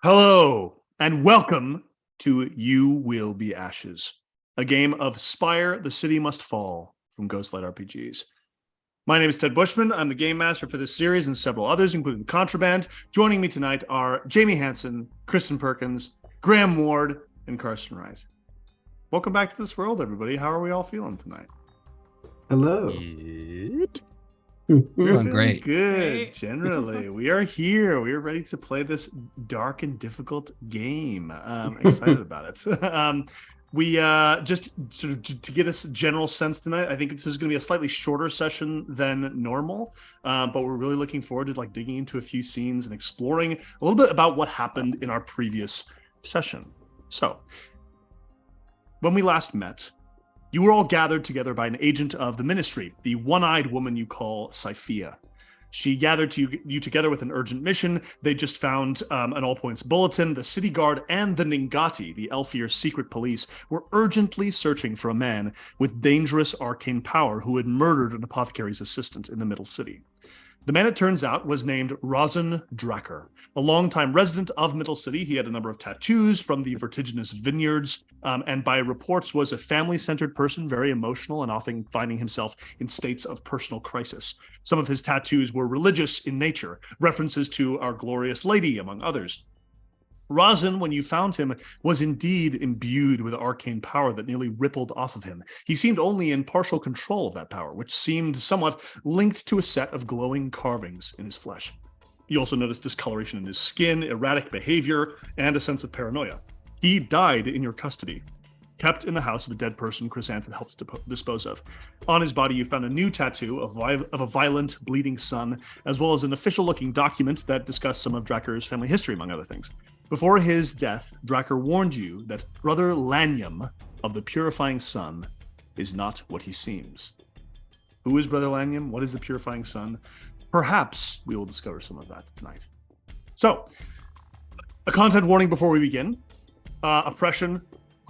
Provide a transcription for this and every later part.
Hello, and welcome to You Will Be Ashes, a game of Spire, The City Must Fall from Ghostlight RPGs. My name is Ted Bushman. I'm the game master for this series and several others, including Contraband. Joining me tonight are Jamie Hansen, Kristen Perkins, Graham Ward, and Carson Wright. Welcome back to this world, everybody. How are we all feeling tonight? Hello. Good. We're Feeling feeling great. good, generally. We are here. We are ready to play this dark and difficult game. Excited about it. We just sort of to get us a general sense tonight. I think this is going to be a slightly shorter session than normal, but we're really looking forward to digging into a few scenes and exploring a little bit about what happened in our previous session. So, when we last met, you were all gathered together by an agent of the ministry, the one-eyed woman you call Cyphia. She gathered you together with an urgent mission. They just found an all-points bulletin. The city guard and the Ningati, the Elfir secret police, were urgently searching for a man with dangerous arcane power who had murdered an apothecary's assistant in the Middle City. The man, it turns out, was named Rozen Dracker, a longtime resident of Middle City. He had a number of tattoos from the vertiginous vineyards, and by reports was a family-centered person, very emotional, and often finding himself in states of personal crisis. Some of his tattoos were religious in nature, references to Our Glorious Lady, among others. Rozen, when you found him, was indeed imbued with arcane power that nearly rippled off of him. He seemed only in partial control of that power, which seemed somewhat linked to a set of glowing carvings in his flesh. You also noticed discoloration in his skin, erratic behavior, and a sense of paranoia. He died in your custody, kept in the house of a dead person Chrysanthemum helped dispose of. On his body, you found a new tattoo of a violent, bleeding son, as well as an official-looking document that discussed some of Dracker's family history, among other things. Before his death, Dracker warned you that Brother Lanyam of the Purifying Sun is not what he seems. Who is Brother Lanyam? What is the Purifying Sun? Perhaps we will discover some of that tonight. So, a content warning before we begin. Oppression,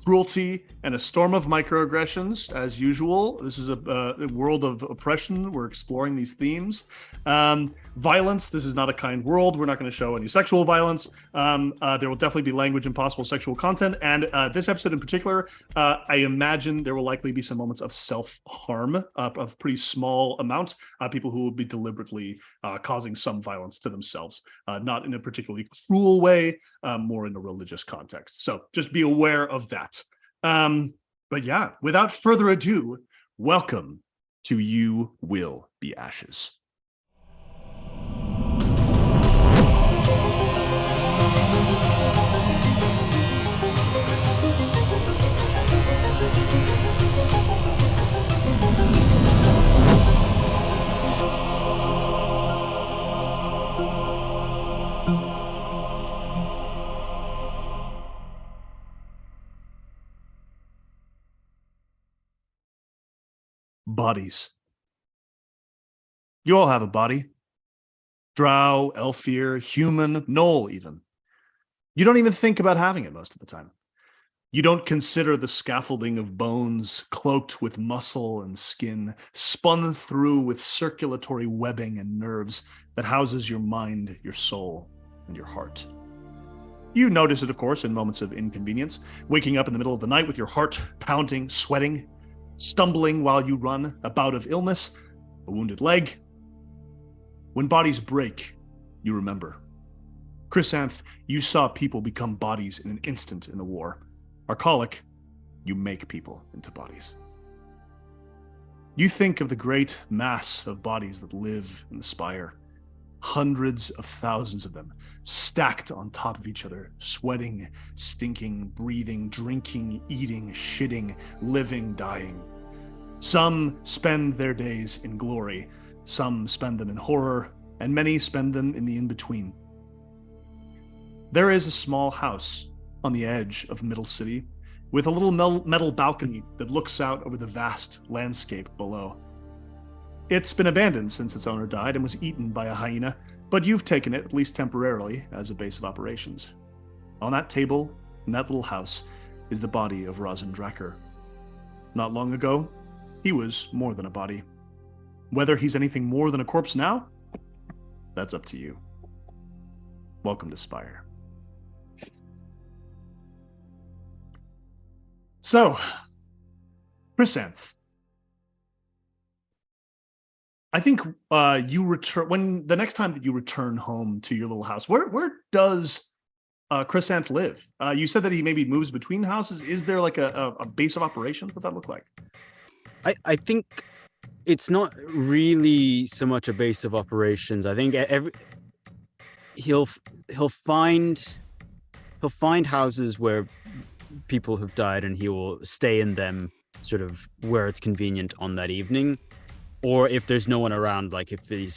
cruelty, and a storm of microaggressions, as usual. This is a world of oppression. We're exploring these themes. Violence, this is not a kind world. We're not going to show any sexual violence. There will definitely be language and possible sexual content. And this episode in particular, I imagine there will likely be some moments of self-harm of pretty small amount. People who will be deliberately causing some violence to themselves. Not in a particularly cruel way, more in a religious context. So just be aware of that. But yeah, without further ado, welcome to You Will Be Ashes. Bodies. You all have a body. Drow, Elfir, human, Knoll even. You don't even think about having it most of the time. You don't consider the scaffolding of bones cloaked with muscle and skin, spun through with circulatory webbing and nerves that houses your mind, your soul, and your heart. You notice it, of course, in moments of inconvenience, waking up in the middle of the night with your heart pounding, sweating, stumbling while you run, a bout of illness, a wounded leg. When bodies break, you remember. Chrysanth, you saw people become bodies in an instant in the war. Arcolic, you make people into bodies. You think of the great mass of bodies that live in the Spire. Hundreds of thousands of them, stacked on top of each other, sweating, stinking, breathing, drinking, eating, shitting, living, dying. Some spend their days in glory, some spend them in horror, and many spend them in the in-between. There is a small house on the edge of Middle City, with a little metal balcony that looks out over the vast landscape below. It's been abandoned since its owner died and was eaten by a hyena, but you've taken it, at least temporarily, as a base of operations. On that table, in that little house, is the body of Rozen Dracker. Not long ago, he was more than a body. Whether he's anything more than a corpse now, that's up to you. Welcome to Spire. So, Chrysanth, I think you return when the next time that you return home to your little house. Where does Chrysanth live? You said that he maybe moves between houses. Is there like a base of operations? What that look like? I think it's not really so much a base of operations. I think he'll find houses where people have died, and he will stay in them, sort of where it's convenient on that evening. Or if there's no one around, like if Malthus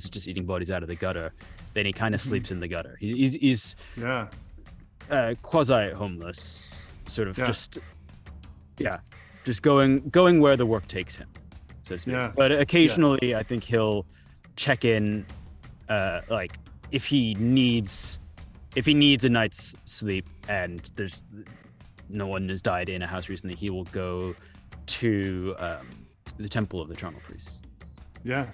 is just eating bodies out of the gutter, then he kind of sleeps in the gutter. He's quasi homeless, sort of just going where the work takes him, so to speak. Yeah. But occasionally, I think he'll check in, like if he needs a night's sleep and there's no one has died in a house recently, he will go to the Temple of the Charnel Priests. Yeah.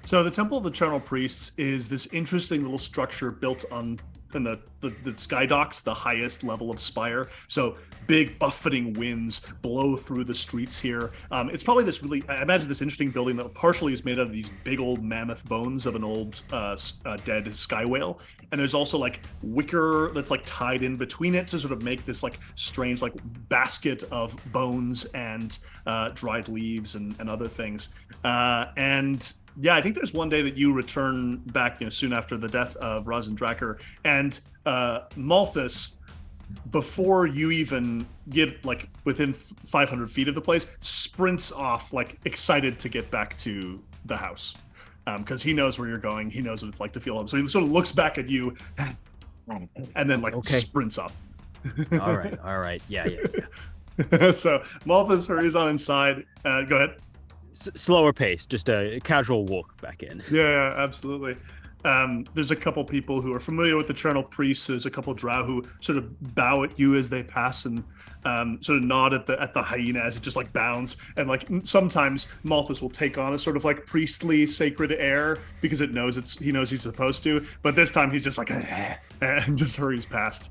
So the Temple of the Charnel Priests is this interesting little structure built on in the sky docks, the highest level of Spire. So big buffeting winds blow through the streets here. It's probably this really, I imagine this interesting building that partially is made out of these big old mammoth bones of an old dead sky whale. And there's also like wicker that's like tied in between it to sort of make this like strange like basket of bones and dried leaves and other things. Yeah, I think there's one day that you return back, soon after the death of Razin Dracker, and Malthus, before you even get like within 500 feet of the place, sprints off, like excited to get back to the house, because he knows where you're going. He knows what it's like to feel home. So he sort of looks back at you, and then sprints up. All right, yeah. So Malthus hurries on inside. Go ahead. Slower pace, just a casual walk back in. Yeah, absolutely. There's a couple people who are familiar with the Charnel Priests. There's a couple drow who sort of bow at you as they pass and sort of nod at the hyena as it just like bounds. And like sometimes Malthus will take on a sort of like priestly sacred air because he knows he's supposed to. But this time he's just like and just hurries past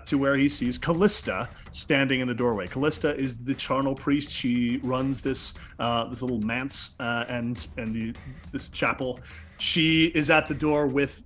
to where he sees Callista standing in the doorway. Callista is the Charnel Priest. She runs this little manse and this chapel. She is at the door with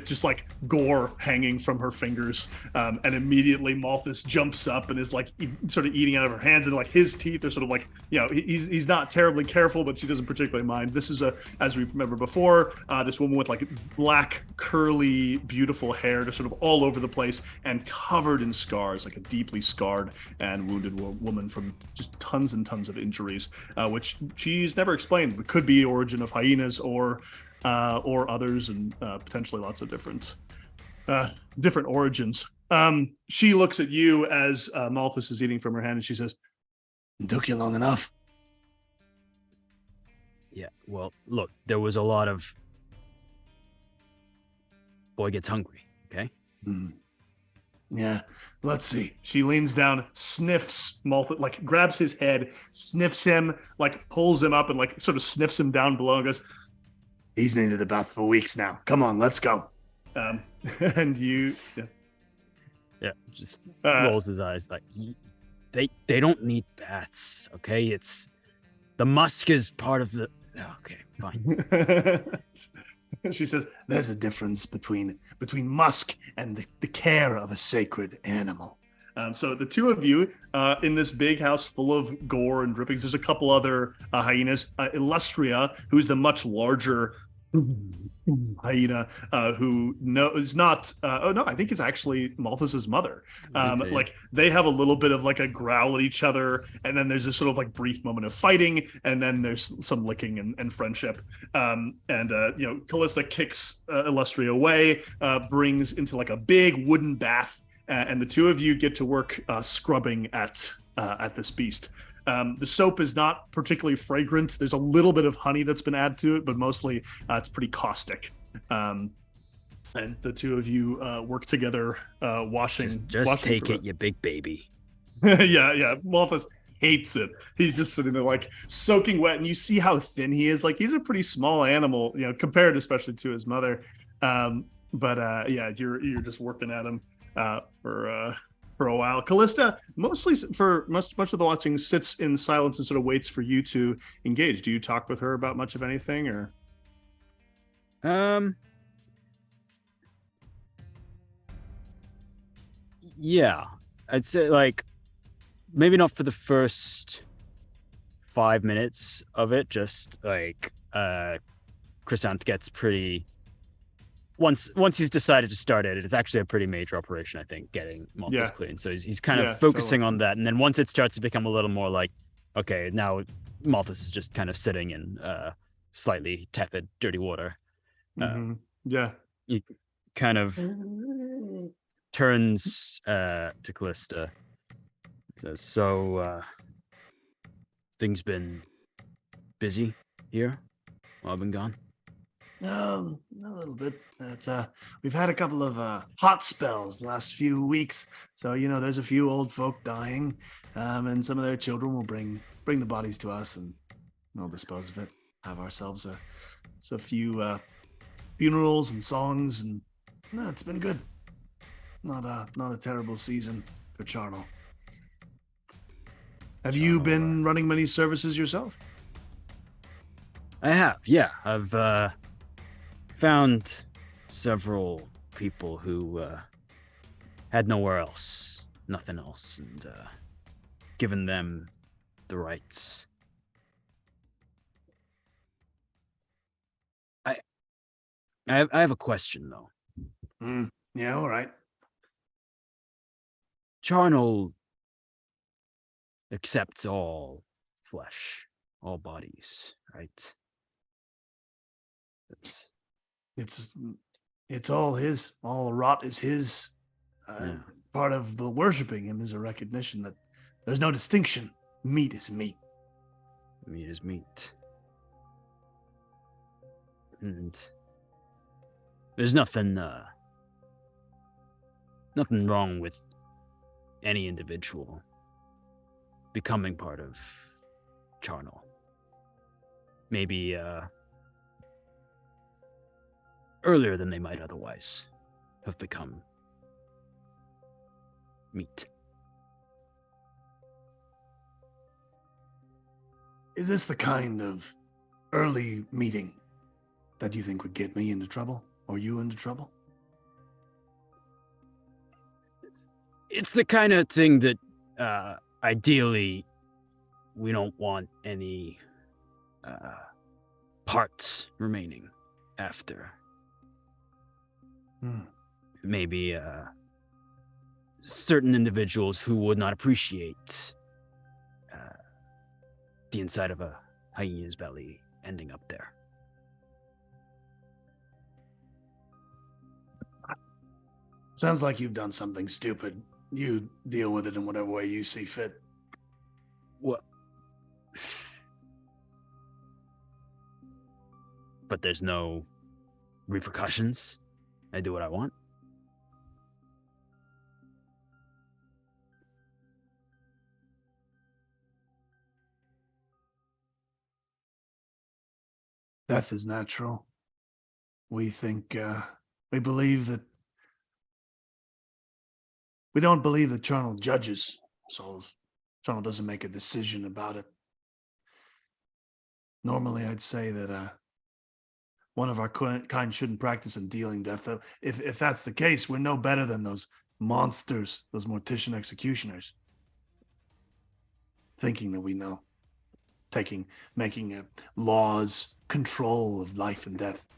just like gore hanging from her fingers, and immediately Malthus jumps up and is like sort of eating out of her hands, and like his teeth are sort of like, he's not terribly careful, but she doesn't particularly mind. This is as we remember before, this woman with like black curly beautiful hair just sort of all over the place and covered in scars, like a deeply scarred and wounded woman from just tons and tons of injuries, which she's never explained, but could be origin of hyenas or others, and potentially lots of different origins. She looks at you as Malthus is eating from her hand, and she says, "It took you long enough." Yeah, well, look, there was a lot of boy gets hungry, okay? Yeah, let's see. She leans down, sniffs Malthus, like grabs his head, sniffs him, like pulls him up and like sort of sniffs him down below and goes, "He's needed a bath for weeks now. Come on, let's go." And you, just rolls his eyes like, they don't need baths, okay? It's the musk is part of the. Okay, fine. She says, "There's a difference between musk and the care of a sacred animal." So the two of you in this big house full of gore and drippings. There's a couple other hyenas. Illustria, who's the much larger hyena, who is not. I think is actually Malthus's mother. Like they have a little bit of like a growl at each other, and then there's this sort of like brief moment of fighting, and then there's some licking and friendship. Callista kicks Illustria away, brings into like a big wooden bath. And the two of you get to work scrubbing at this beast. The soap is not particularly fragrant. There's a little bit of honey that's been added to it, but mostly it's pretty caustic. And the two of you work together washing. Just take it, you big baby. Yeah. Malthus hates it. He's just sitting there like soaking wet, and you see how thin he is. Like he's a pretty small animal, compared especially to his mother. You're just working at him for for a while. Callista, mostly for much of the watching, sits in silence and sort of waits for you to engage. Do you talk with her about much of anything, or? Yeah, I'd say like maybe not for the first 5 minutes of it. Just like Chrysanth gets pretty. Once he's decided to start it, it's actually a pretty major operation, I think, getting Malthus clean. So he's kind of focusing on that, and then once it starts to become a little more like, okay, now Malthus is just kind of sitting in slightly tepid, dirty water. He kind of turns to Callista. Says, "So, things been busy here while I've been gone?" A little bit. We've had a couple of hot spells the last few weeks, so there's a few old folk dying, and some of their children will bring the bodies to us, and we'll dispose of it. Have ourselves a few funerals and songs, and no, it's been good. Not a terrible season for Charnel. Have you been running many services yourself? I have, yeah. I've found several people who had nowhere else, nothing else, and given them the rights. I have a question, though. Yeah, all right. Charnel accepts all flesh, all bodies, right? It's all his. All rot is his. Part of the worshiping him is a recognition that there's no distinction. Meat is meat. Meat is meat. And there's nothing wrong with any individual becoming part of Charnel. Maybe earlier than they might otherwise have become meat. Is this the kind of early meeting that you think would get me into trouble or you into trouble? It's the kind of thing that ideally we don't want any parts remaining after. Maybe certain individuals who would not appreciate the inside of a hyena's belly ending up there. Sounds like you've done something stupid. You deal with it in whatever way you see fit. What? But there's no repercussions? I do what I want? Death is natural. We think, we believe that. We don't believe that Charnel judges souls. Charnel doesn't make a decision about it. Normally, I'd say that one of our kind shouldn't practice in dealing death. Though, if that's the case, we're no better than those monsters, those mortician executioners. Thinking that we know, making laws control of life and death.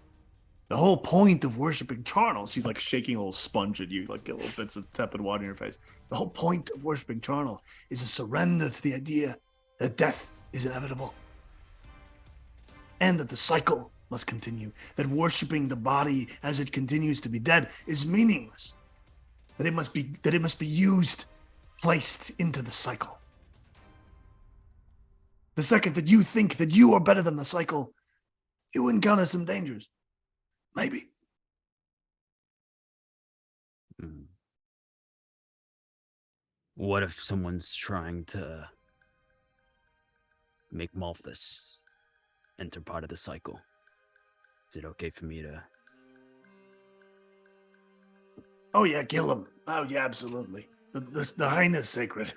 The whole point of worshiping Charnel, she's like shaking a little sponge at you, like get little bits of tepid water in your face. The whole point of worshiping Charnel is a surrender to the idea that death is inevitable. And that the cycle must continue. That worshiping the body as it continues to be dead is meaningless. That it must be used, placed into the cycle. The second that you think that you are better than the cycle, you encounter some dangers. Maybe. What if someone's trying to make Malthus enter part of the cycle? Is it okay for me to... Oh yeah, kill him. Oh yeah, absolutely. The hyena's sacred.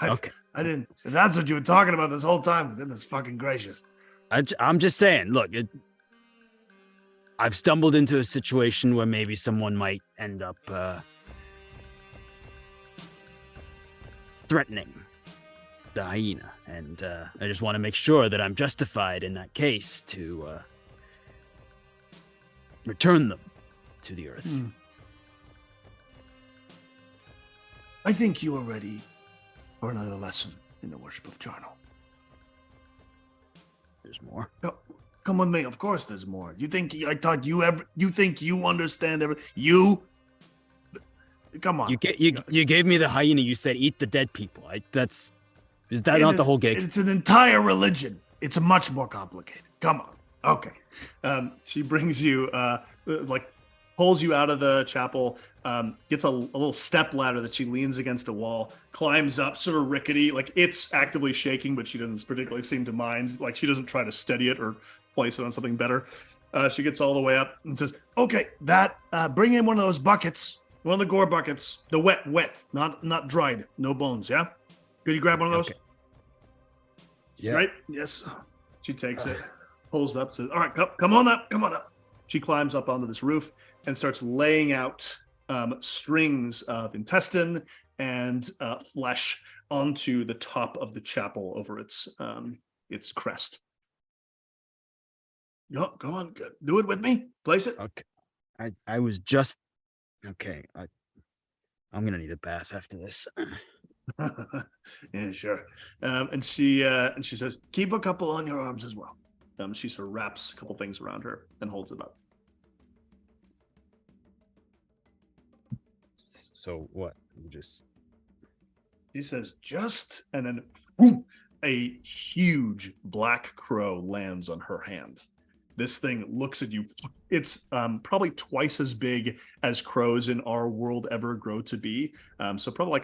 Okay. I didn't. If that's what you were talking about this whole time, goodness fucking gracious. I'm just saying, look, I've stumbled into a situation where maybe someone might end up threatening the hyena, and I just want to make sure that I'm justified in that case to return them to the earth. I think you are ready for another lesson in the worship of Jarno. There's more. Come with me. Of course, there's more. You think I taught you You think you understand everything? You? Come on. You gave me the hyena. You said eat the dead people. Is that not the whole gig? It's an entire religion. It's much more complicated. Come on. Okay. She brings you, pulls you out of the chapel, gets a little step ladder that she leans against a wall, climbs up, sort of rickety, like it's actively shaking, but she doesn't particularly seem to mind. Like she doesn't try to steady it or place it on something better. She gets all the way up and says, okay, bring in one of those buckets, one of the gore buckets, the wet, not dried, no bones, yeah? Could you grab one of those? Okay. Yeah. Right? Yes. She takes it, pulls it up, says, all right, come on up. She climbs up onto this roof and starts laying out strings of intestine and flesh onto the top of the chapel over its crest. No, go on, do it with me. Place it. Okay. I was just okay. I'm gonna need a bath after this. Yeah, sure. And she says, keep a couple on your arms as well. She sort of wraps a couple things around her and holds it up. So what? She says, and then boom, a huge black crow lands on her hand. This thing looks at you. It's probably twice as big as crows in our world ever grow to be. So probably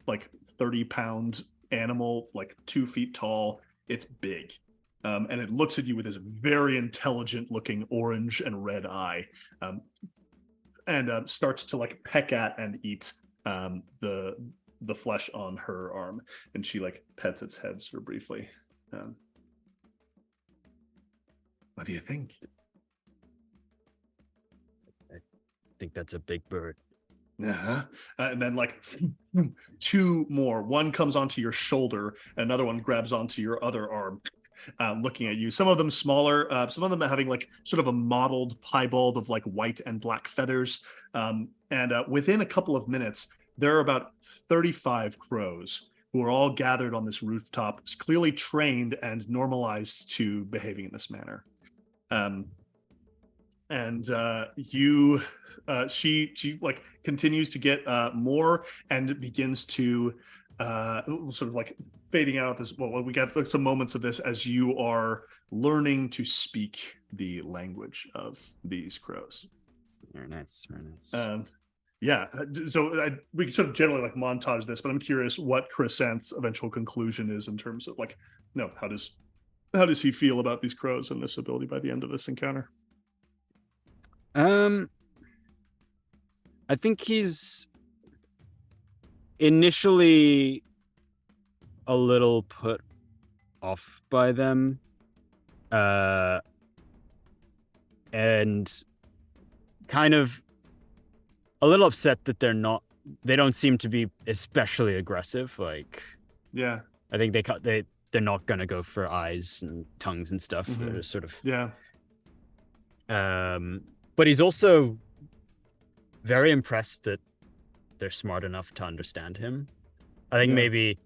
like 30-pound animal, like 2 feet tall. It's big. And it looks at you with this very intelligent looking orange and red eye. And starts to like peck at and eat the flesh on her arm. And she like pets its head sort of briefly. What do you think? I think that's a big bird. Uh-huh. And then like 2 more. One comes onto your shoulder, another one grabs onto your other arm, looking at you. Some of them smaller, some of them having like sort of a mottled piebald of like white and black feathers. And within a couple of minutes, there are about 35 crows who are all gathered on this rooftop, clearly trained and normalized to behaving in this manner. She like continues to get more and begins to sort of like fading out this. Well, we got some moments of this as you are learning to speak the language of these crows. Very nice. Yeah, so we can sort of generally like montage this, but I'm curious what Crescent's eventual conclusion is in terms of like, how does he feel about these crows and this ability by the end of this encounter? I think he's initially a little put off by them, and kind of a little upset that they don't seem to be especially aggressive. Like, yeah, I think they're not gonna go for eyes and tongues and stuff. Mm-hmm. They're sort of But he's also very impressed that they're smart enough to understand him. I think maybe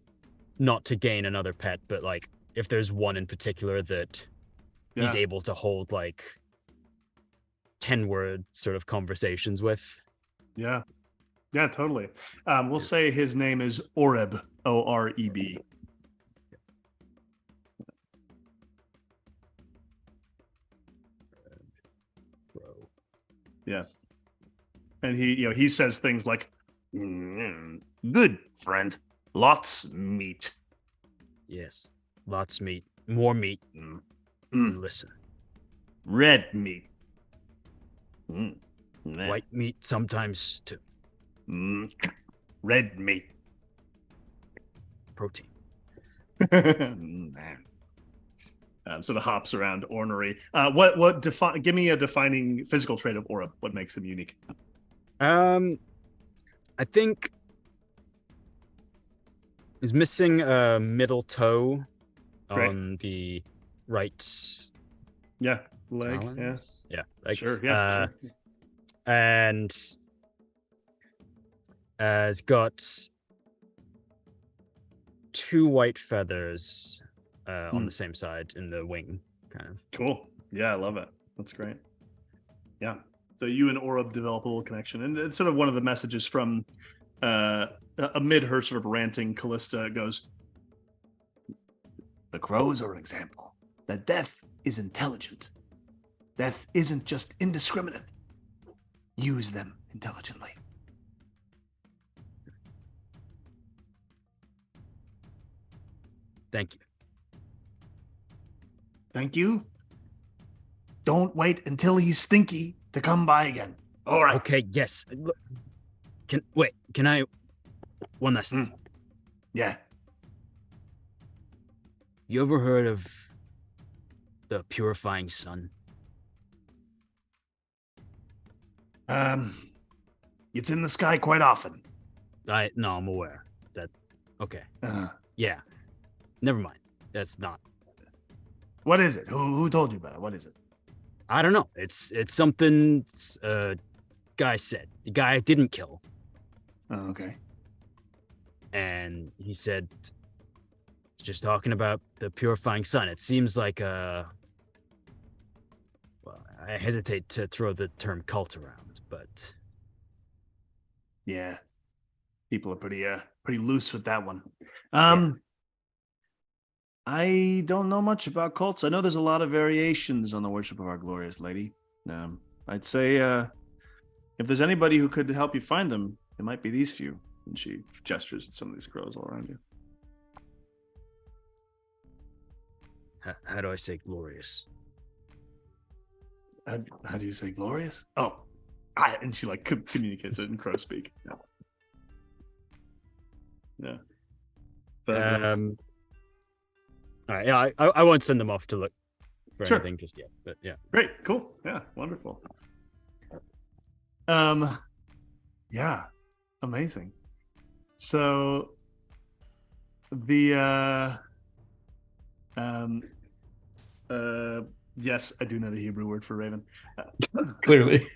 not to gain another pet, but like if there's one in particular that he's able to hold like 10-word sort of conversations with. Yeah, totally. We'll say his name is Oreb, Oreb. Yeah. And he says things like, good friend, lots meat. Yes, lots meat, more meat. Listen, red meat. White meat sometimes too. red meat. Protein. Man. Sort of hops around ornery. Give me a defining physical trait of Oreb. What makes him unique? I think he's missing a middle toe on the right. Yeah, leg. Talons? Yeah, like, sure. Yeah, sure. And has got 2 white feathers on the same side in the wing, kind of. Cool. Yeah, I love it. That's great. Yeah. So you and Oreb develop a little connection, and it's sort of one of the messages from amid her sort of ranting. Callista goes, "The crows are an example that death is intelligent. Death isn't just indiscriminate. Use them intelligently." Thank you. Thank you. Don't wait until he's stinky to come by again. All right. Okay, yes. Look, can I one last thing? Yeah. You ever heard of the purifying sun? It's in the sky quite often. No, I'm aware. That okay. Uh, Yeah. Never mind. That's not. What is it? Who told you about it? What is it? I don't know. It's something guy said. The guy I didn't kill. Oh, okay. And he said, just talking about the purifying sun. It seems like well, I hesitate to throw the term cult around, but yeah, people are pretty loose with that one. I don't know much about cults. I know there's a lot of variations on the worship of our glorious lady. I'd say if there's anybody who could help you find them, it might be these few. And she gestures at some of these crows all around you. how do I say glorious? How do you say glorious? Oh, and she like communicates it in crow speak. Yeah. But, all right, yeah, I won't send them off to look for sure. anything just yet, but yeah. Great, cool, yeah, wonderful. Yeah, amazing. So the yes, I do know the Hebrew word for raven. Clearly.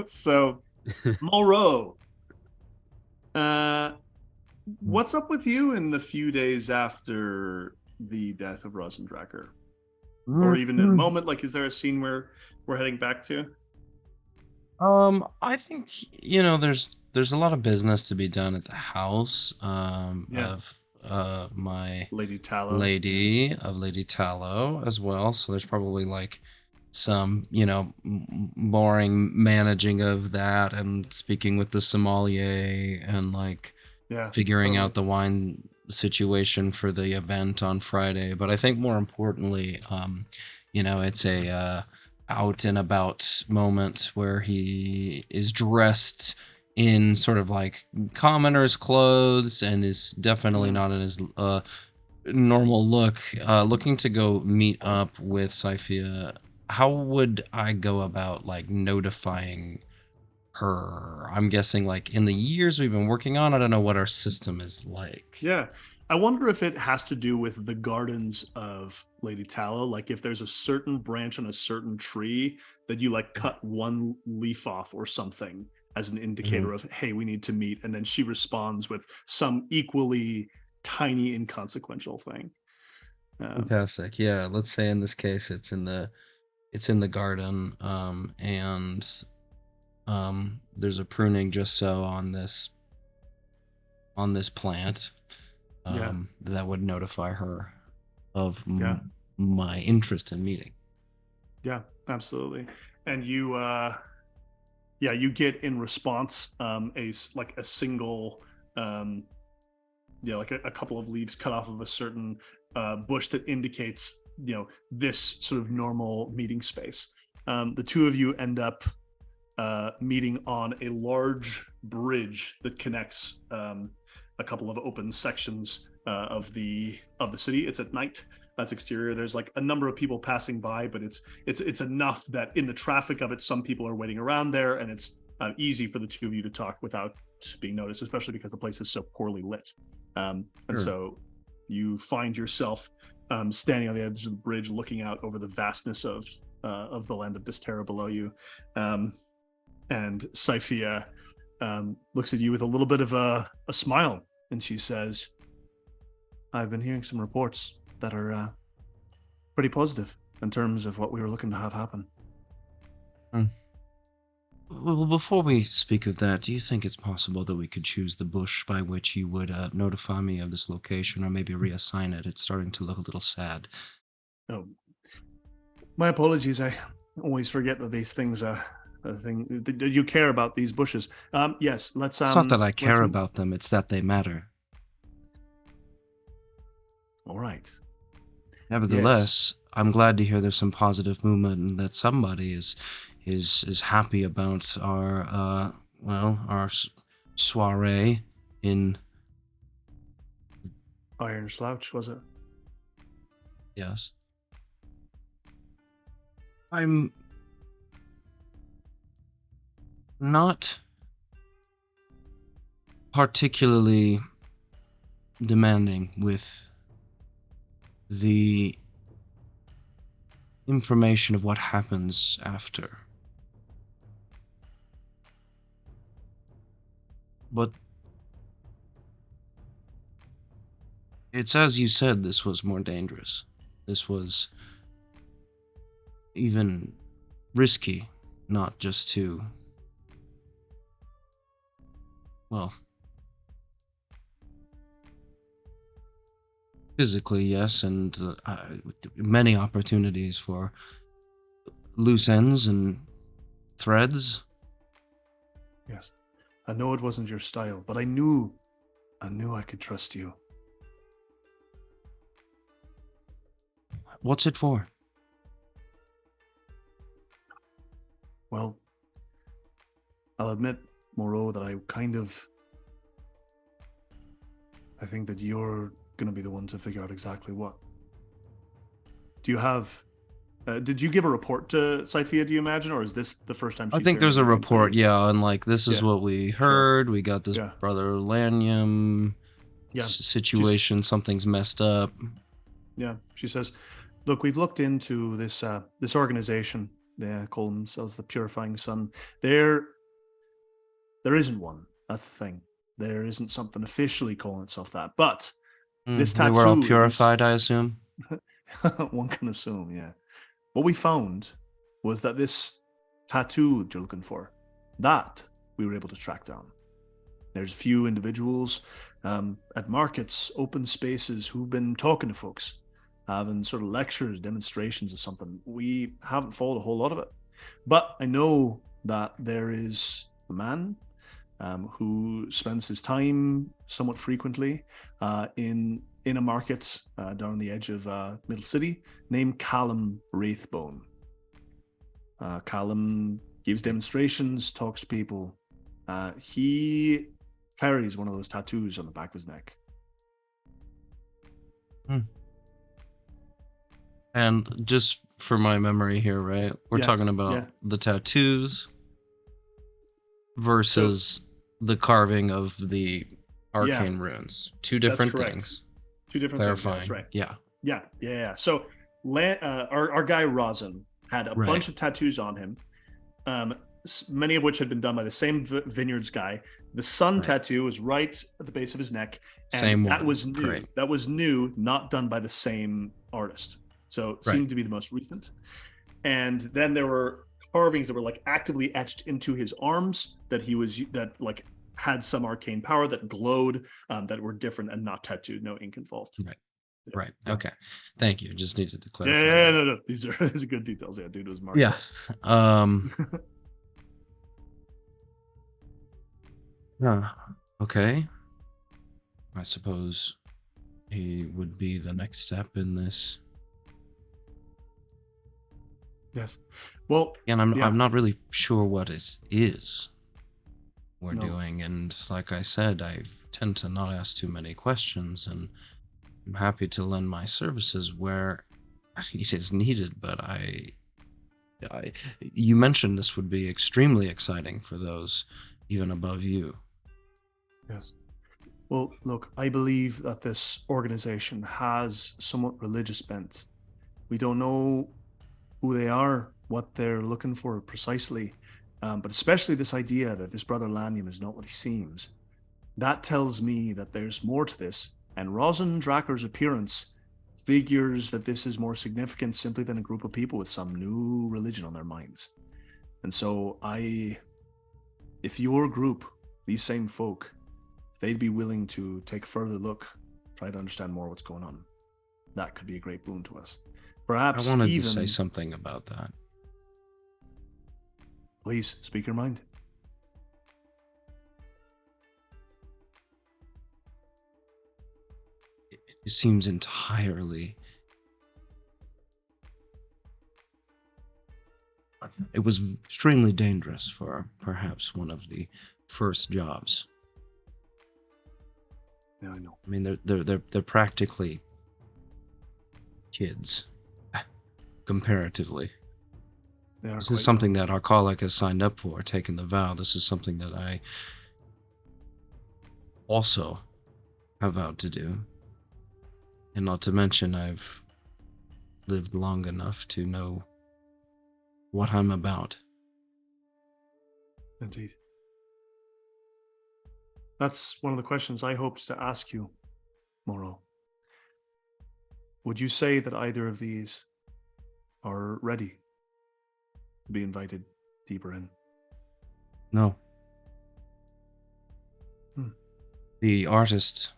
So Moreau, what's up with you in the few days after the death of Rosendracker? Or even in a moment, like, is there a scene where we're heading back to? I think there's a lot of business to be done at the house of my Lady Tallow. Lady Tallow as well. So there's probably like some boring managing of that and speaking with the sommelier and like figuring out the wine situation for the event on Friday. But I think more importantly, it's a out and about moment where he is dressed in sort of like commoner's clothes and is definitely not in his normal look, looking to go meet up with Cyphia. How would I go about like notifying her? I'm guessing like in the years we've been working on, I don't know what our system is like. Yeah. I wonder if it has to do with the gardens of Lady Tallow. Like if there's a certain branch on a certain tree that you like cut one leaf off or something as an indicator of, hey, we need to meet. And then she responds with some equally tiny, inconsequential thing. Fantastic. Yeah. Let's say in this case, it's in the garden. And there's a pruning just so on this plant. That would notify her of my interest in meeting. Yeah, absolutely. And you you get in response a single like a couple of leaves cut off of a certain bush that indicates this sort of normal meeting space. The two of you end up meeting on a large bridge that connects a couple of open sections of the city. It's at night. That's exterior. There's like a number of people passing by, but it's enough that in the traffic of it, some people are waiting around there, and it's easy for the two of you to talk without being noticed, especially because the place is so poorly lit. And so you find yourself standing on the edge of the bridge, looking out over the vastness of the land of Dysterra below you. And Cyphia looks at you with a little bit of a smile, and she says, I've been hearing some reports that are pretty positive in terms of what we were looking to have happen. Well, before we speak of that, do you think it's possible that we could choose the bush by which you would notify me of this location, or maybe reassign it? It's starting to look a little sad. Oh, my apologies. I always forget that these things are a thing. Did you care about these bushes? Yes, let's... It's not that I care about them, it's that they matter. All right. Nevertheless, yes. I'm glad to hear there's some positive movement and that somebody is happy about our our soiree in Iron Slouch, was it? Yes. I'm not particularly demanding with the information of what happens after. But it's as you said, this was more dangerous. This was even risky, not just to, well, physically, yes, and many opportunities for loose ends and threads. Yes. I know it wasn't your style, but I knew I could trust you. What's it for? Well, I'll admit, Moreau, that I think that you're going to be the one to figure out exactly what. Do you have... did you give a report to Cyphia, do you imagine, or is this the first time she's... I think there's a report, yeah, and like, this is what we heard. Sure. We got this Brother Lanium situation. Something's messed up. Yeah, she says, look, we've looked into this organization. They call themselves the Purifying Sun. There isn't one. That's the thing. There isn't something officially calling itself that. But this tattoo... They were all purified, I assume? One can assume, yeah. What we found was that this tattoo that you're looking for, that we were able to track down. There's a few individuals at markets, open spaces, who've been talking to folks, having sort of lectures, demonstrations or something. We haven't followed a whole lot of it. But I know that there is a man who spends his time somewhat frequently in a market down the edge of Middle City named Callum Wraithbone. Callum gives demonstrations, talks to people. He carries one of those tattoos on the back of his neck. And just for my memory here, right? We're talking about the tattoos versus the carving of the arcane runes. Two different things. Two different Clarifying. things. That's right. Yeah. So our guy Rosin had a bunch of tattoos on him, many of which had been done by the same vineyards guy. The sun tattoo was right at the base of his neck, and same that one. was new. Great. That was new, not done by the same artist. So it seemed to be the most recent. And then there were carvings that were like actively etched into his arms that had some arcane power that glowed, that were different and not tattooed, no ink involved. Right. Okay. Thank you. Just needed to clarify. Yeah. No. These are good details. Yeah, dude was marked. Yeah. Okay. I suppose he would be the next step in this Yes. Well, And I'm yeah. not really sure what it is we're No. doing, and like I said, I tend to not ask too many questions, and I'm happy to lend my services where it is needed. But I you mentioned this would be extremely exciting for those even above you. Yes. Well, look, I believe that this organization has somewhat religious bent. We don't know who they are, what they're looking for precisely, but especially this idea that this brother Lannium is not what he seems. That tells me that there's more to this, and Rosin Draker's appearance figures that this is more significant simply than a group of people with some new religion on their minds. And so if your group, these same folk, if they'd be willing to take a further look, try to understand more what's going on, that could be a great boon to us. I Perhaps wanted even... to say something about that. Please, speak your mind. It seems entirely... It was extremely dangerous for perhaps one of the first jobs. Yeah, I know. I mean, they're practically kids, comparatively. They are This quite is something young. that our colleague has signed up for, taken the vow. This is something that I also have vowed to do. And not to mention, I've lived long enough to know what I'm about. Indeed. That's one of the questions I hoped to ask you, Moro. Would you say that either of these are ready to be invited deeper in? No. Hmm. The artist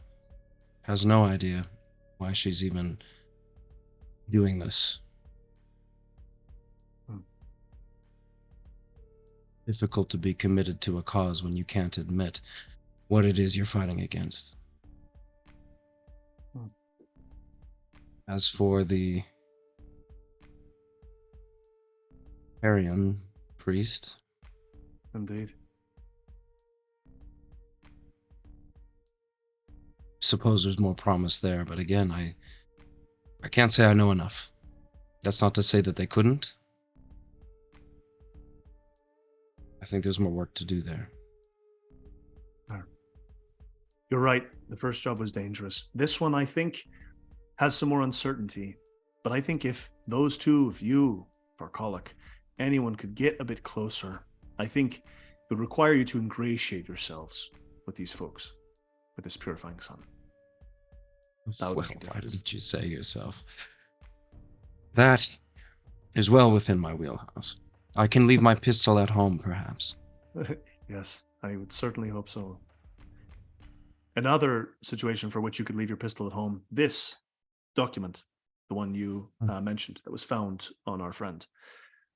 has no idea why she's even doing this. Difficult to be committed to a cause when you can't admit what it is you're fighting against. As for the Aryan priest, Indeed. suppose there's more promise there, but again, I can't say I know enough. That's not to say that they couldn't. I think there's more work to do there. You're right. The first job was dangerous. This one, I think, has some more uncertainty. But I think if those two, if you, Varkolic, anyone could get a bit closer, I think it would require you to ingratiate yourselves with these folks, with this purifying sun. That would Well, make a why difference. didn't you say yourself? That is well within my wheelhouse. I can leave my pistol at home, perhaps. Yes, I would certainly hope so. Another situation for which you could leave your pistol at home, this document, the one you mentioned that was found on our friend.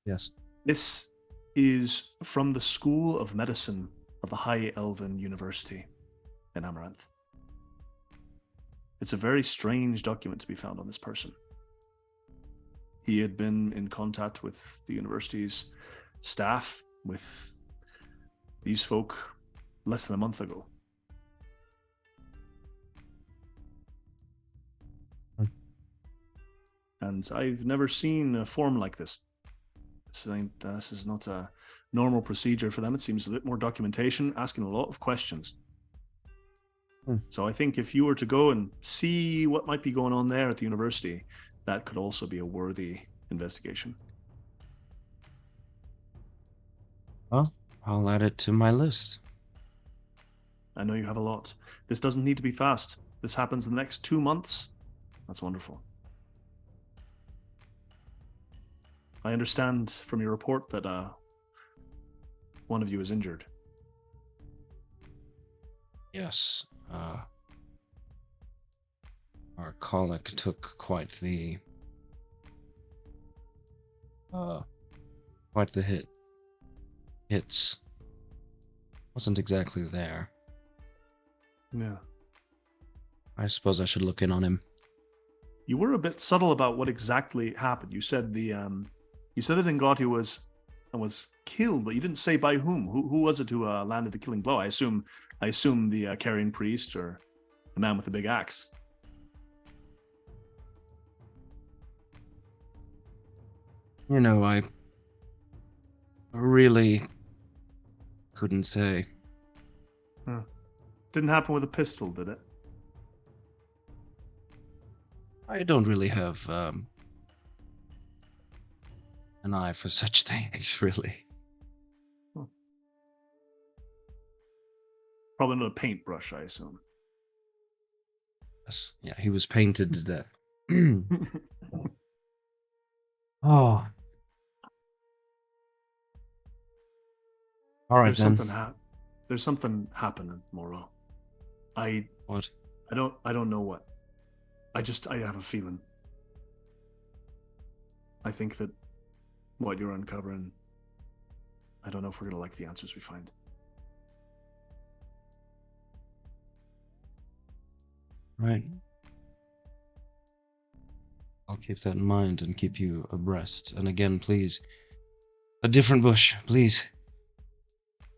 Yes. This is from the School of Medicine of the High Elven University in Amaranth. It's a very strange document to be found on this person. He had been in contact with the university's staff, with these folk, less than a month ago. And I've never seen a form like this. This is not a normal procedure for them. It seems a bit more documentation, asking a lot of questions. So I think if you were to go and see what might be going on there at the university, that could also be a worthy investigation. Well, I'll add it to my list. I know you have a lot. This doesn't need to be fast. This happens in the next 2 months. That's wonderful. I understand from your report that one of you is injured. Yes. Our colic took quite the hit. Hits. Wasn't exactly there. Yeah. I suppose I should look in on him. You were a bit subtle about what exactly happened. You said the You said that Ngati was killed, but you didn't say by whom. Who was it who landed the killing blow? I assume the carrion priest or the man with the big axe. You know, I really couldn't say. Didn't happen with a pistol, did it? I don't really have an eye for such things, really. Probably not a paintbrush, I assume. Yes. Yeah, he was painted to death. Oh. All right, then. There's something happening, Moreau. What? I don't know what. I have a feeling. I think that what you're uncovering, I don't know if we're gonna like the answers we find. Right. I'll keep that in mind and keep you abreast. And again, please, a different bush, please.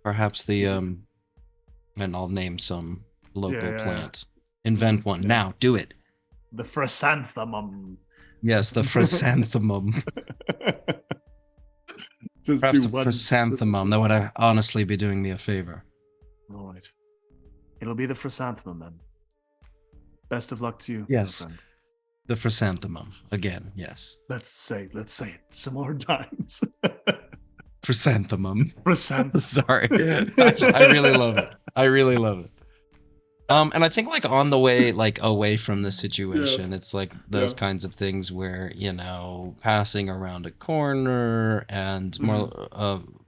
Perhaps the and I'll name some local plant. Invent one now. Do it. The chrysanthemum. Yes, the chrysanthemum. Perhaps the chrysanthemum. That would honestly be doing me a favor. All right. It'll be the chrysanthemum then. Best of luck to you. Yes. The chrysanthemum. Again, yes. Let's say it some more times. Chrysanthemum. Chrysanthemum. Sorry. I really love it. I really love it. And I think like on the way like away from the situation, it's like those kinds of things where, you know, passing around a corner and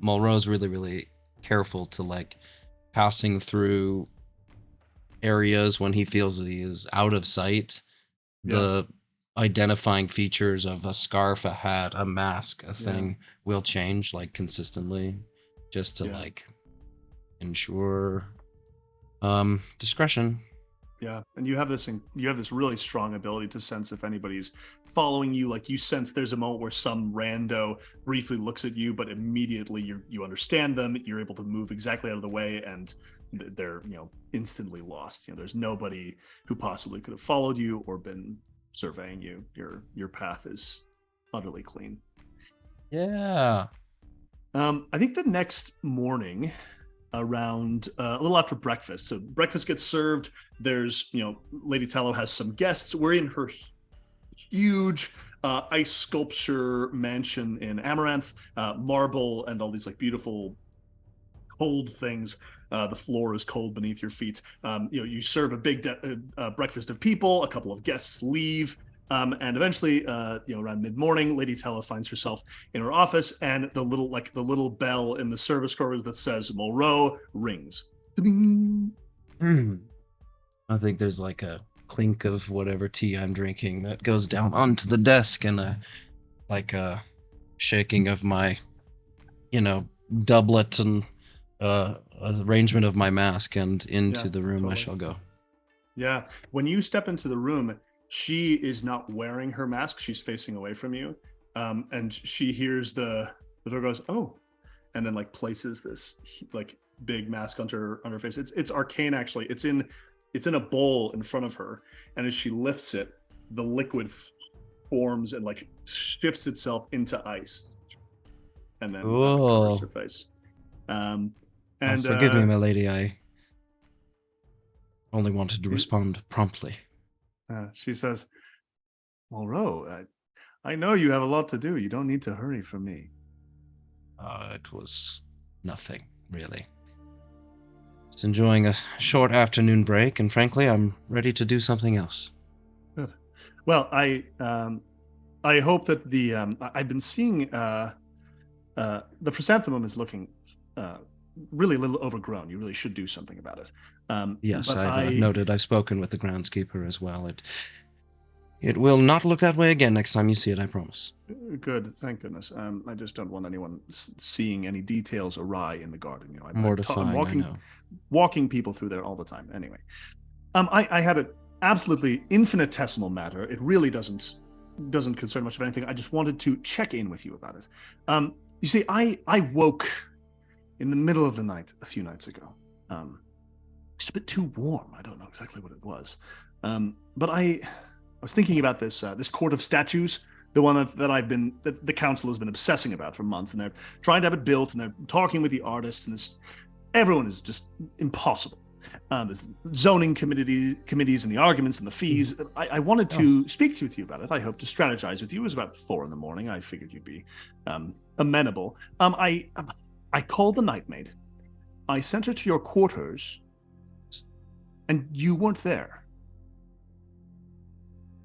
Mulro's really, really careful to like passing through areas when he feels that he is out of sight. The identifying features of a scarf, a hat, a mask, a thing will change like consistently just to like ensure discretion. Yeah, and you have this really strong ability to sense if anybody's following you. Like you sense there's a moment where some rando briefly looks at you, but immediately you understand them. You're able to move exactly out of the way, and they're instantly lost. There's nobody who possibly could have followed you or been surveying you. Your path is utterly clean. Yeah. I think the next morning, around a little after breakfast. So breakfast gets served. There's, Lady Tallow has some guests. We're in her huge ice sculpture mansion in Amaranth, marble and all these like beautiful cold things. The floor is cold beneath your feet. You serve a big breakfast of people. A couple of guests leave. And eventually, around mid-morning, Lady Tella finds herself in her office, and the little bell in the service corridor that says "Mulro" rings. I think there's like a clink of whatever tea I'm drinking that goes down onto the desk, and a shaking of my, doublet and arrangement of my mask, and into the room totally. I shall go. Yeah, when you step into the room, she is not wearing her mask. She's facing away from you. And she hears the door goes, "Oh," and then like places this like big mask on her face. It's arcane actually. It's in a bowl in front of her. And as she lifts it, the liquid forms and like shifts itself into ice. And then covers her face. Forgive me, my lady. I only wanted to respond promptly. She says, "Mulro, I know you have a lot to do. You don't need to hurry for me." It was nothing, really. Just enjoying a short afternoon break, and frankly, I'm ready to do something else. Good. Well, I hope that the I've been seeing the chrysanthemum is looking really a little overgrown. You really should do something about it. Yes, I've noted. I've spoken with the groundskeeper as well. It will not look that way again next time you see it, I promise. Good, thank goodness. I just don't want anyone seeing any details awry in the garden. I'm mortifying. I'm walking people through there all the time. Anyway, I had an absolutely infinitesimal matter. It really doesn't doesn't concern much of anything. I just wanted to check in with you about it. You see, I woke in the middle of the night a few nights ago. It's a bit too warm. I don't know exactly what it was. But I was thinking about this court of statues, the one that the council has been obsessing about for months, and they're trying to have it built, and they're talking with the artists, and everyone is just impossible. There's zoning committees and the arguments and the fees. I wanted to speak with you about it. I hope to strategize with you. It was about 4 a.m. I figured you'd be amenable. I called the night maid. I sent her to your quarters, and you weren't there.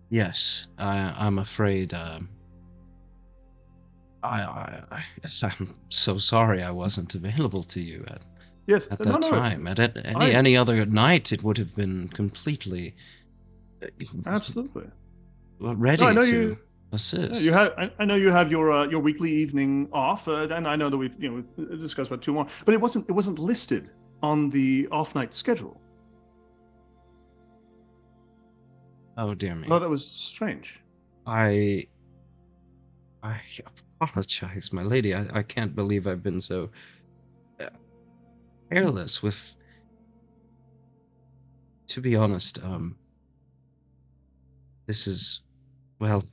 Yes, I'm afraid. I'm so sorry I wasn't available to you at that time. At any other night, it would have been completely absolutely ready to assist. Yeah, I know you have your weekly evening off, and I know that we've discussed about 2 more, but it wasn't listed on the off night schedule. Oh dear me! Oh, that was strange. I apologize, my lady. I can't believe I've been so careless with. To be honest, this is, well,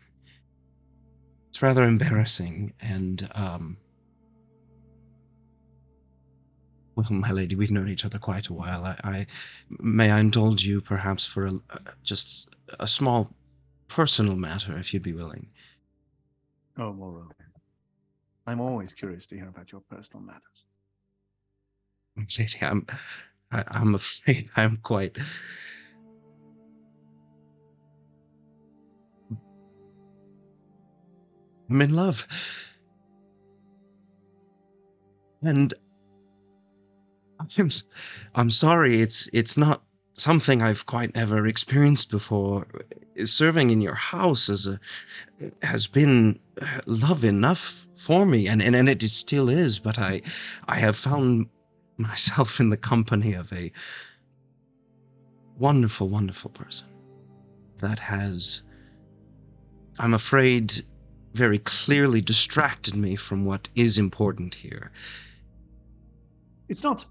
it's rather embarrassing, and well, my lady, we've known each other quite a while. I may I indulge you perhaps for just a small personal matter, if you'd be willing. Oh, Morrow. I'm always curious to hear about your personal matters. Lady, I'm afraid I'm quite. I'm in love. And I'm sorry, it's not something I've quite ever experienced before. Serving in your house has been love enough for me, and it still is, but I have found myself in the company of a wonderful, wonderful person that has, I'm afraid, very clearly distracted me from what is important here. It's not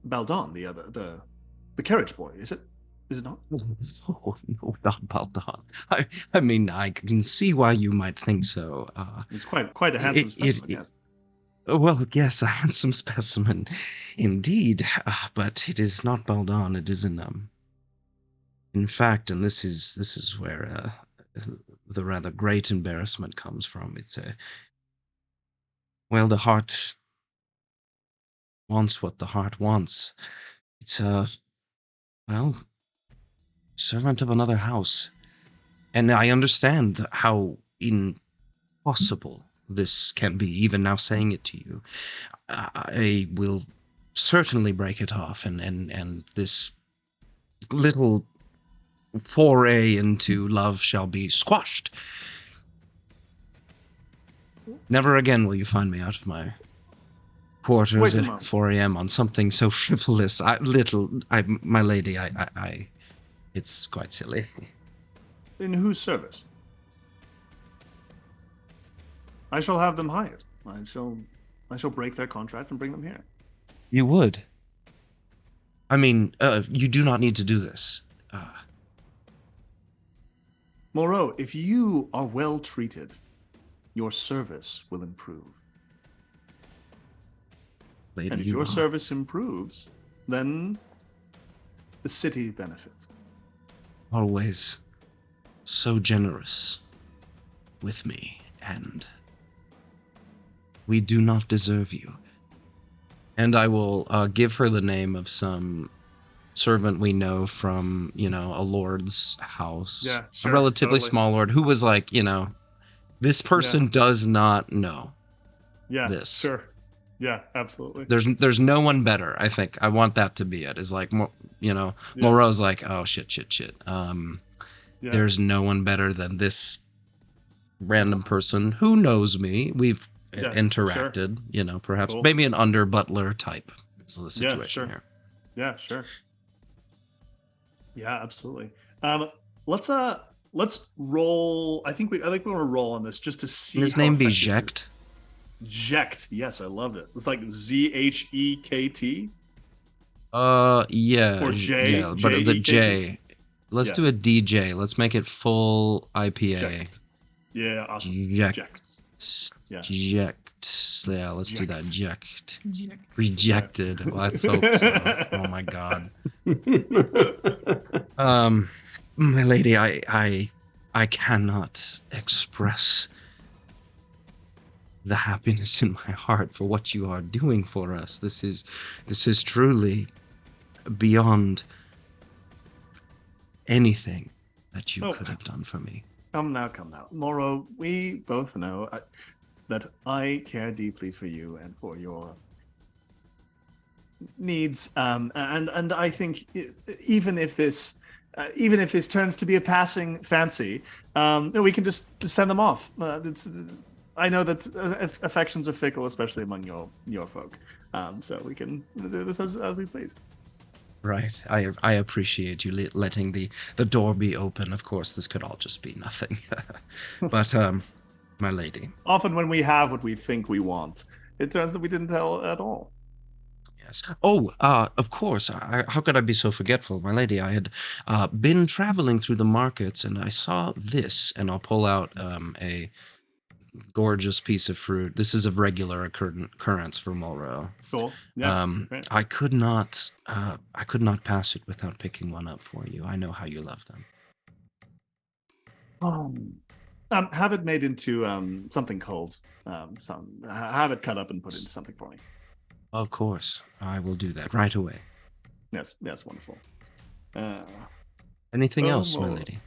Baldon, the carriage boy, is it? Is it not? Oh, no, not Baldon. I mean, I can see why you might think so. It's quite a handsome specimen, yes. Well, yes, a handsome specimen, indeed. But it is not Baldon. It is in fact, and this is where the rather great embarrassment comes from. It's well, the heart wants what the heart wants. It's well, servant of another house. And I understand how impossible this can be, even now saying it to you. I will certainly break it off, and this little foray into love shall be squashed. Never again will you find me out of my quarters at 4 a.m. on something so frivolous. My lady, it's quite silly. In whose service? I shall have them hired. I shall break their contract and bring them here. You would? I mean, you do not need to do this. Moreau, if you are well treated, your service will improve. Lady, and if your service improves, then the city benefits. Always so generous with me, and we do not deserve you. And I will give her the name of some servant we know from, a lord's house. Yeah, sure, a relatively small lord who was like, this person does not know this. Sure. Yeah, absolutely. There's no one better, I think. I want that to be it. Is like, Moreau's like, oh, shit. There's no one better than this random person who knows me. We've interacted, perhaps cool. Maybe an under butler type is the situation here. Yeah, sure. Yeah, absolutely. Let's let's roll. I think we want to roll on this just to see. Can his how name be effective it is. Jekt? Jekt. Yes, I loved it. It's like Zhekt. Yeah. Or J- Yeah, but the J-E-K-T? J. Let's Yeah. do a DJ. Let's make it full IPA. Jekt. Yeah, awesome. Jekt. Yeah. Jekt. Yeah, let's do that. Jekt. Jekt. Rejected. Let's hope so. Oh my god. My lady, I cannot express the happiness in my heart for what you are doing for us. This is truly beyond anything that you could have done for me. Come now. Moro, we both know that I care deeply for you and for your needs. And I think even if this turns to be a passing fancy, we can just send them off. I know that affections are fickle, especially among your folk. So we can do this as we please. Right. I appreciate you letting the door be open. Of course, this could all just be nothing. But, my lady. Often when we have what we think we want, it turns that we didn't tell at all. Yes. Oh, of course. How could I be so forgetful? My lady, I had been traveling through the markets and I saw this, and I'll pull out a gorgeous piece of fruit. This is of regular occurrence for Mulro. Cool. Yeah. Great. I could not pass it without picking one up for you. I know how you love them. Have it made into something cold. Have it cut up and put into something for me. Of course, I will do that right away. Yes, wonderful. Anything else, my lady?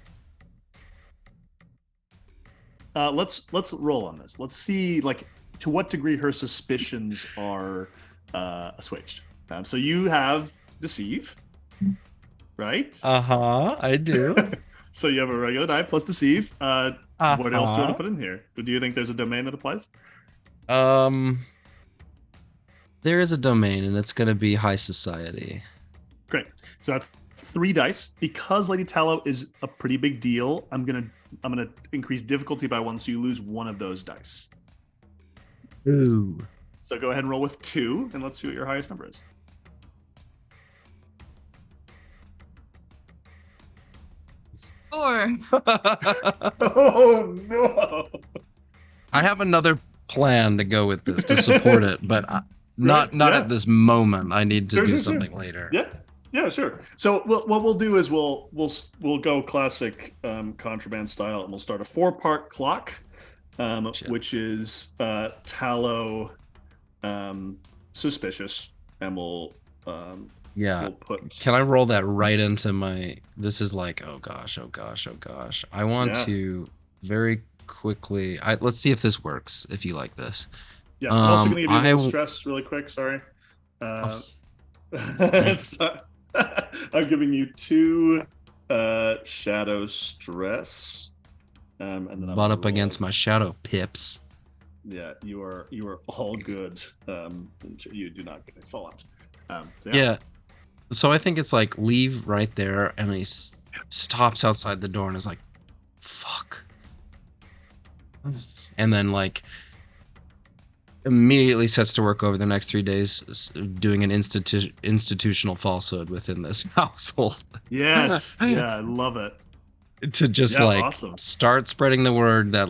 Let's roll on this. Let's see, to what degree her suspicions are assuaged. So you have deceive, right? I do. So you have a regular die plus deceive. What else do you want to put in here? Do you think there's a domain that applies? There is a domain, and it's going to be high society. Great. So that's 3 dice. Because Lady Tallow is a pretty big deal, I'm gonna increase difficulty by 1, so you lose 1 of those dice. Ooh. So go ahead and roll with 2, and let's see what your highest number is. Four. Oh no! I have another plan to go with this to support it, but not at this moment. I need to do something later. Yeah, sure. So what we'll do is we'll go classic contraband style, and we'll start a 4-part clock, which is Tallow suspicious, and we'll put. Can I roll that right into my? This is like, oh gosh. I want to very quickly. Let's see if this works. If you like this. Yeah, I'm also gonna give you a little stress really quick. Sorry. I'm giving you 2 shadow stress, and then butt up against my shadow pips. Yeah, you are all good. You do not get a fallout. Yeah. So I think it's like leave right there, and he stops outside the door and is like, "Fuck," and then immediately sets to work over the next 3 days doing an institutional falsehood within this household. Yes. Yeah, I love it. To just awesome. Start spreading the word that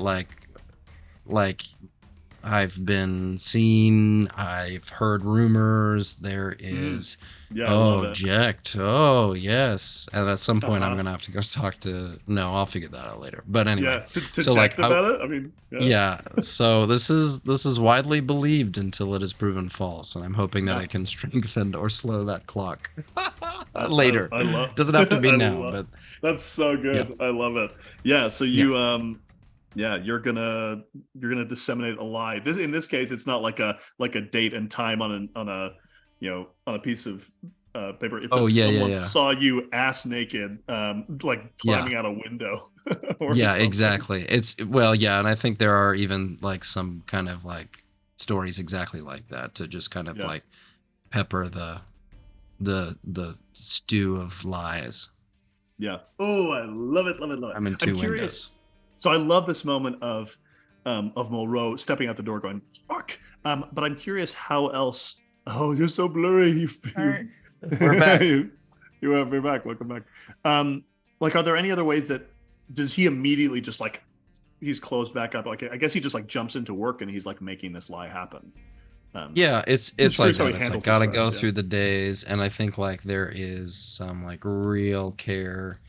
I've been seen, I've heard rumors, there is Jekt. Oh yes. And at some point I'm gonna have to go talk to I'll figure that out later. But anyway. Yeah, to check about it? I mean yeah. So this is widely believed until it is proven false, and I'm hoping that I can strengthen or slow that clock later. I love doesn't have to be now, but that's so good. Yeah. I love it. Yeah, so you you're gonna disseminate a lie. In this case, it's not like a date and time on a piece of paper. It's someone saw you ass naked, climbing out a window. Exactly. And I think there are even some kind of stories exactly like that to just kind of pepper the stew of lies. Yeah. Oh, I love it, love it, love it. I'm in 2 curious. windows. So I love this moment of Monroe stepping out the door, going "fuck." But I'm curious how else. Oh, you're so blurry. Alright. We're back. We're back. Welcome back. Like, are there any other ways that does he immediately just like he's closed back up? Like, I guess he just like jumps into work and he's like making this lie happen. Yeah, it's Just like curious how he that. It's like handles gotta the go stress, through the days, and I think like there is some like real care.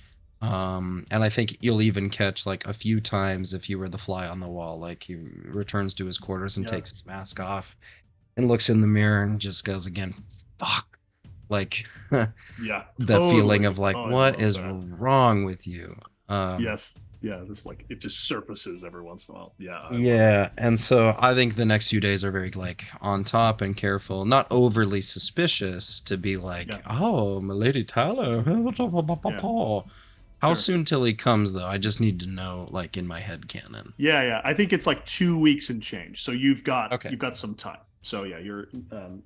And I think you'll even catch like a few times if you were the fly on the wall, like he returns to his quarters and Yeah. takes his mask off and looks in the mirror and just goes again, fuck. Like Yeah. that feeling of like, Oh, I what love is that. wrong with you? Yes. Yeah. This like it just surfaces every once in a while. Yeah. I love it. Yeah, and so I think the next few days are very like on top and careful, not overly suspicious to be like, Yeah. oh, Milady Tyler. How Sure. soon till he comes though? I just need to know, like in my head canon. Yeah. I think it's like 2 weeks and change. So you've got Okay. some time. So yeah, you're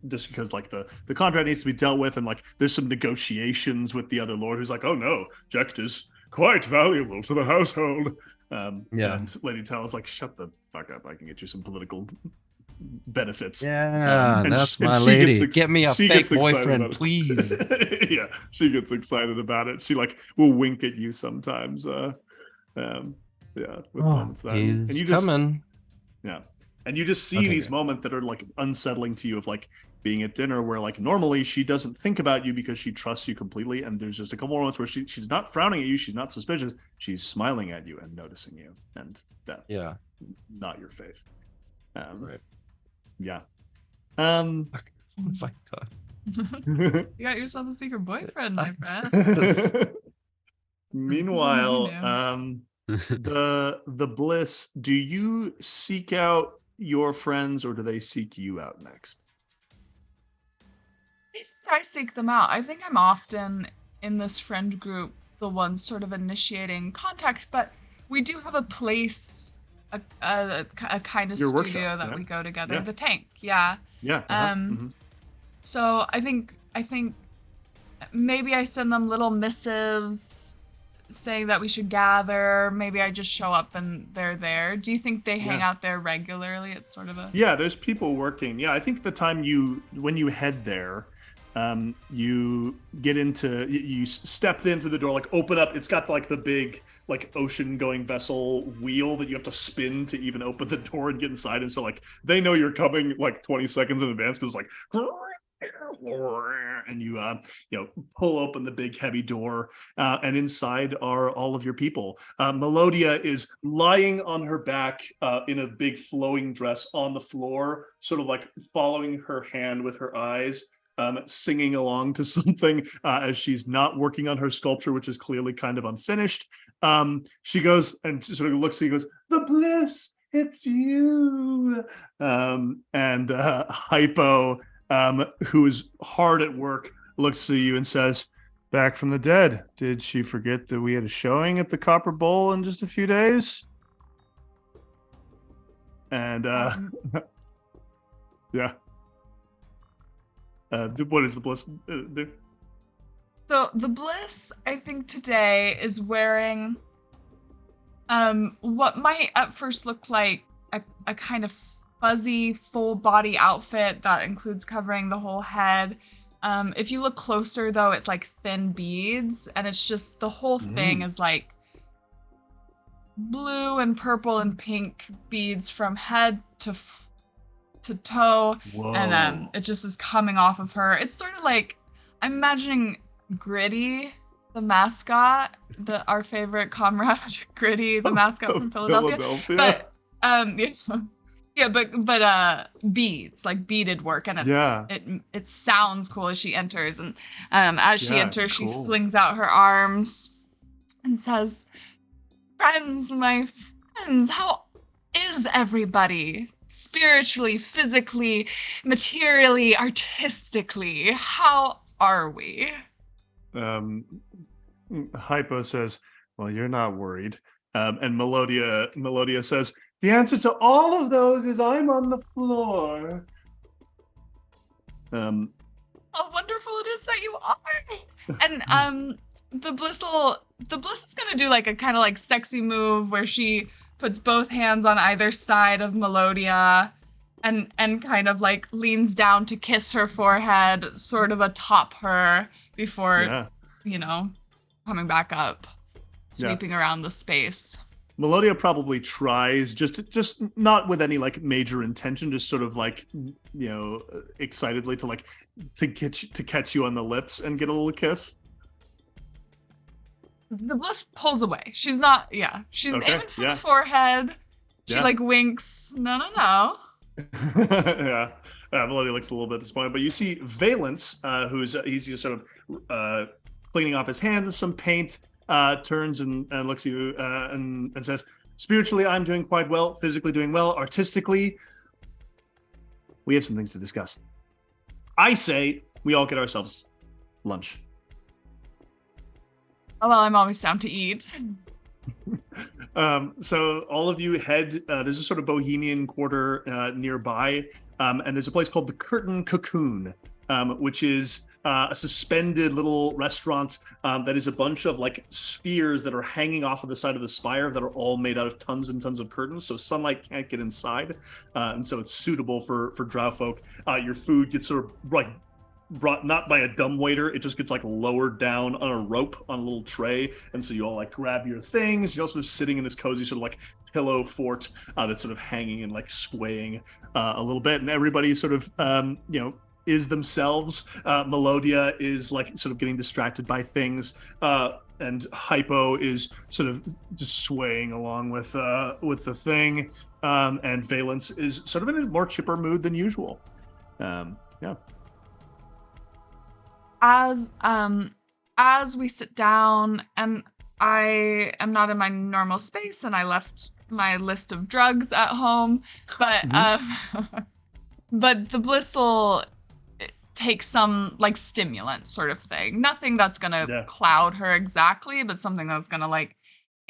just because like the contract needs to be dealt with, and like there's some negotiations with the other lord who's like, oh no, Jecht is quite valuable to the household. Yeah. And Lady Tal's like, shut the fuck up. I can get you some political benefits. Yeah, And that's she- and my she lady. gets Get me a she fake gets excited boyfriend, about it. please. Yeah, she gets excited about it. She like will wink at you sometimes. Yeah, with moments that, and He's you just coming. yeah, and you just see Okay, these good. moments that are like unsettling to you of like being at dinner where like normally she doesn't think about you because she trusts you completely, and there's just a couple moments where she's not frowning at you, she's not suspicious, she's smiling at you and noticing you, and that's Yeah. not your faith. Right. Yeah. Fight time. You got yourself a secret boyfriend, my friend. Meanwhile, Damn. the Bliss, do you seek out your friends or do they seek you out next? I think I seek them out. I think I'm often in this friend group the one sort of initiating contact, but we do have a place, a kind of Your studio workshop, that yeah. we go together. Yeah. The tank, yeah. Yeah. So I think maybe I send them little missives saying that we should gather. Maybe I just show up and they're there. Do you think they hang Yeah. out there regularly? It's sort of a Yeah, there's people working. Yeah, I think the time when you head there, you get into you step in through the door, like open up. It's got like the big like ocean going vessel wheel that you have to spin to even open the door and get inside. And so like they know you're coming like 20 seconds in advance because like and you pull open the big heavy door and inside are all of your people. Melodia is lying on her back in a big flowing dress on the floor, sort of like following her hand with her eyes, singing along to something as she's not working on her sculpture, which is clearly kind of unfinished. She goes and sort of looks at you and goes, "The Bliss, it's you." And Hypo, who is hard at work, looks at you and says, "Back from the dead. Did she forget that we had a showing at the Copper Bowl in just a few days?" And yeah. What is the Bliss do? So the Bliss, I think today is wearing what might at first look like a kind of fuzzy full body outfit that includes covering the whole head. If you look closer though, it's like thin beads, and it's just the whole thing is like blue and purple and pink beads from head to toe. Whoa. And it just is coming off of her. It's sort of like, I'm imagining Gritty, the mascot, our favorite comrade, Gritty, the mascot from Philadelphia. But but beads, like beaded work, and it sounds cool as she enters. And as she enters, she flings out her arms and says, "Friends, my friends, how is everybody? Spiritually, physically, materially, artistically, how are we?" Hypo says, "Well, you're not worried." And Melodia says, "The answer to all of those is I'm on the floor." How wonderful it is that you are. And the Bliss is gonna do like a kind of like sexy move where she puts both hands on either side of Melodia and kind of like leans down to kiss her forehead, sort of atop her before, coming back up, sweeping around the space. Melodia probably tries just not with any like major intention, just sort of like, excitedly to catch you on the lips and get a little kiss. The Bliss pulls away. She's not, she's aiming for the forehead. She like winks. No. Melodia looks a little bit disappointed, but you see Valence, he's just sort of cleaning off his hands with some paint, turns and looks at you and says, "Spiritually, I'm doing quite well. Physically, doing well. Artistically, we have some things to discuss. I say we all get ourselves lunch." Oh, well, I'm always down to eat. So all of you head, there's a sort of bohemian quarter nearby, and there's a place called the Curtain Cocoon, which is a suspended little restaurant that is a bunch of like spheres that are hanging off of the side of the spire that are all made out of tons and tons of curtains, so sunlight can't get inside, and so it's suitable for drow folk. Your food gets sort of like brought not by a dumbwaiter, it just gets like lowered down on a rope on a little tray, and so you all like grab your things. You're also sitting in this cozy sort of like pillow fort that's sort of hanging and like swaying a little bit, and everybody sort of is themselves. Melodia is like sort of getting distracted by things, and Hypo is sort of just swaying along with the thing, and Valence is sort of in a more chipper mood than usual. As we sit down, and I am not in my normal space, and I left my list of drugs at home, but but the Bliss will take some like stimulant sort of thing. Nothing that's gonna cloud her exactly, but something that's gonna like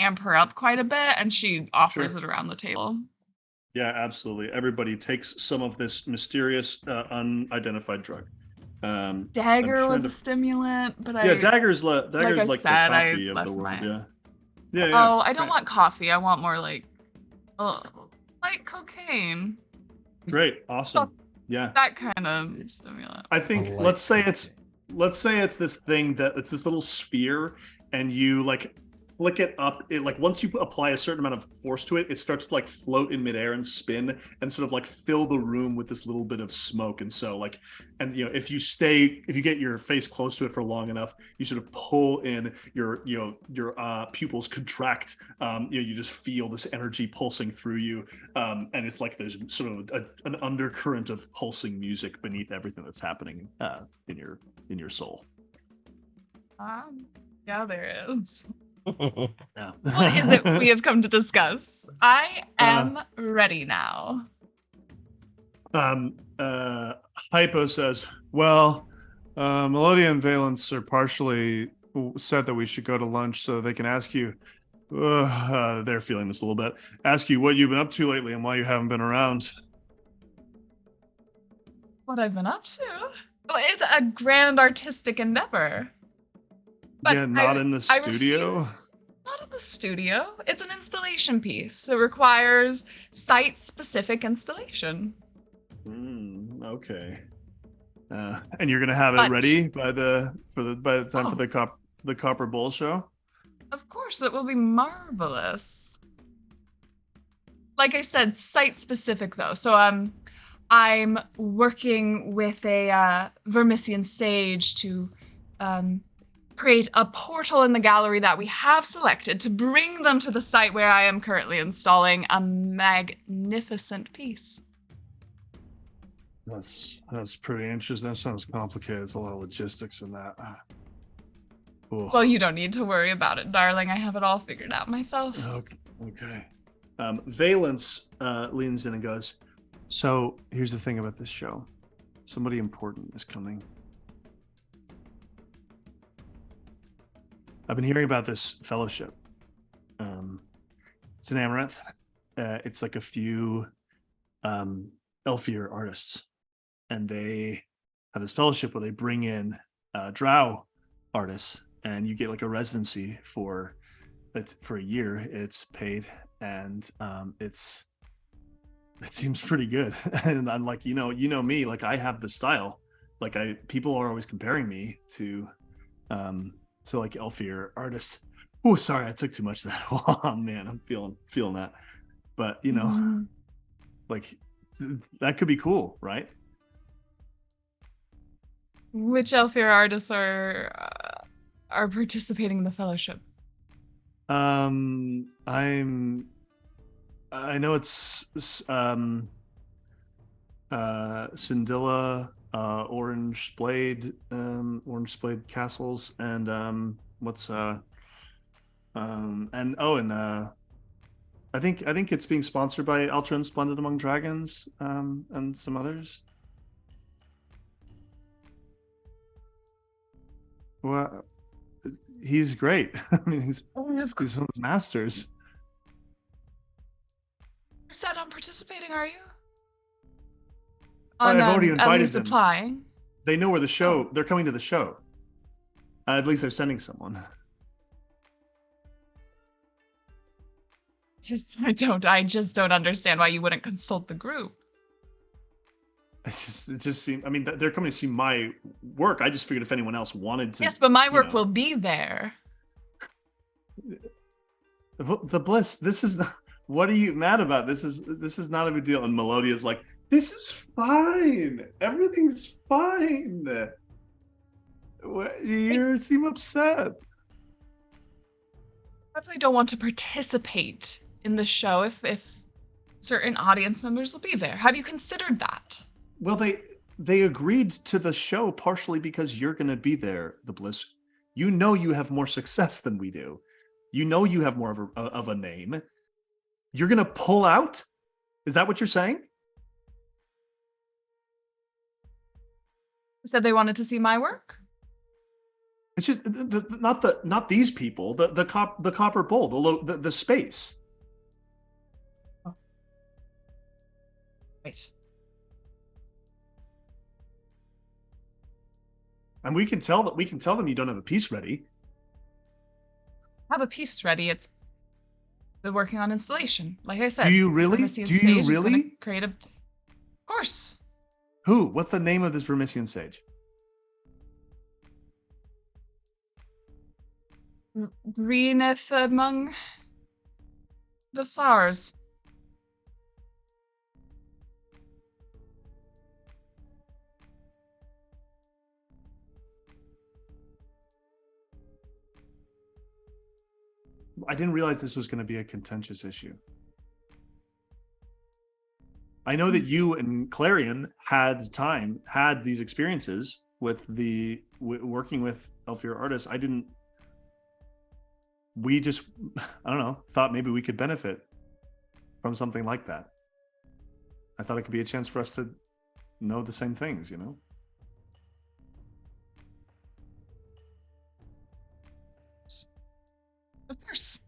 amp her up quite a bit, and she offers it around the table. Yeah, absolutely. Everybody takes some of this mysterious unidentified drug. Dagger was a stimulant, but Dagger's like the coffee of the world. Oh, I don't want coffee. I want more like cocaine. Great, awesome. Yeah, that kind of stimulant. I think let's say it's this thing that it's this little sphere, and you like flick it up. It like once you apply a certain amount of force to it, it starts to like float in midair and spin and sort of like fill the room with this little bit of smoke. And so like, and if you get your face close to it for long enough, you sort of pull in your pupils contract. You just feel this energy pulsing through you, and it's like there's sort of an undercurrent of pulsing music beneath everything that's happening in your soul. Yeah, there is. What is it we have come to discuss? I am ready now. Hypo says, well, Melodia and Valence are partially said that we should go to lunch so they can ask you, they're feeling this a little bit, ask you what you've been up to lately and why you haven't been around. What I've been up to? Well, it's a grand artistic endeavor. But not in the studio? Not in the studio. It's an installation piece. It requires site-specific installation. Okay. And you're gonna have it ready by the time for the Copper Bowl show? Of course, it will be marvelous. Like I said, site-specific though. So I'm working with a Vermissian sage to create a portal in the gallery that we have selected to bring them to the site where I am currently installing a magnificent piece. That's pretty interesting. That sounds complicated. There's a lot of logistics in that. Well, you don't need to worry about it, darling. I have it all figured out myself. Okay. Valence leans in and goes, so here's the thing about this show. Somebody important is coming. I've been hearing about this fellowship. It's an Amaranth. It's like a few Elfier artists, and they have this fellowship where they bring in drow artists and you get like a residency for a year. It's paid, and it seems pretty good. And I'm like, you know me, like I have the style. Like people are always comparing me to like Elfier artists. Oh, sorry, I took too much of that. Oh man, I'm feeling that. But like that could be cool, right? Which Elfier artists are participating in the fellowship? I know it's Syndilla, Orange Blade Castles, and I think it's being sponsored by Ultra and Splendid Among Dragons, and some others. Well, he's great. I mean, he's one of the masters. You're set on participating, are you? I've already invited them. Applying. They know where the show. They're coming to the show. At least they're sending someone. I just don't understand why you wouldn't consult the group. It just seemed. I mean, they're coming to see my work. I just figured if anyone else wanted to. Yes, but my work will be there. The Bliss. This is. What are you mad about? This is not a big deal. And Melodia's like, this is fine. Everything's fine. You seem upset. I definitely don't want to participate in the show if certain audience members will be there. Have you considered that? Well, they agreed to the show partially because you're going to be there, the Bliss. You know you have more success than we do. You know you have more of a name. You're going to pull out? Is that what you're saying? Said they wanted to see my work? It's just not these people. The copper bowl, the space. Oh. Right. And we can tell them you don't have a piece ready. I have a piece ready. It's been working on installation. Like I said. Do you really? Create of course. Who? What's the name of this Vermissian sage? Greeneth among the flowers. I didn't realize this was going to be a contentious issue. I know that you and Clarion had these experiences with working with Elfier artists. We just, I don't know, thought maybe we could benefit from something like that. I thought it could be a chance for us to know the same things, you know? Of course.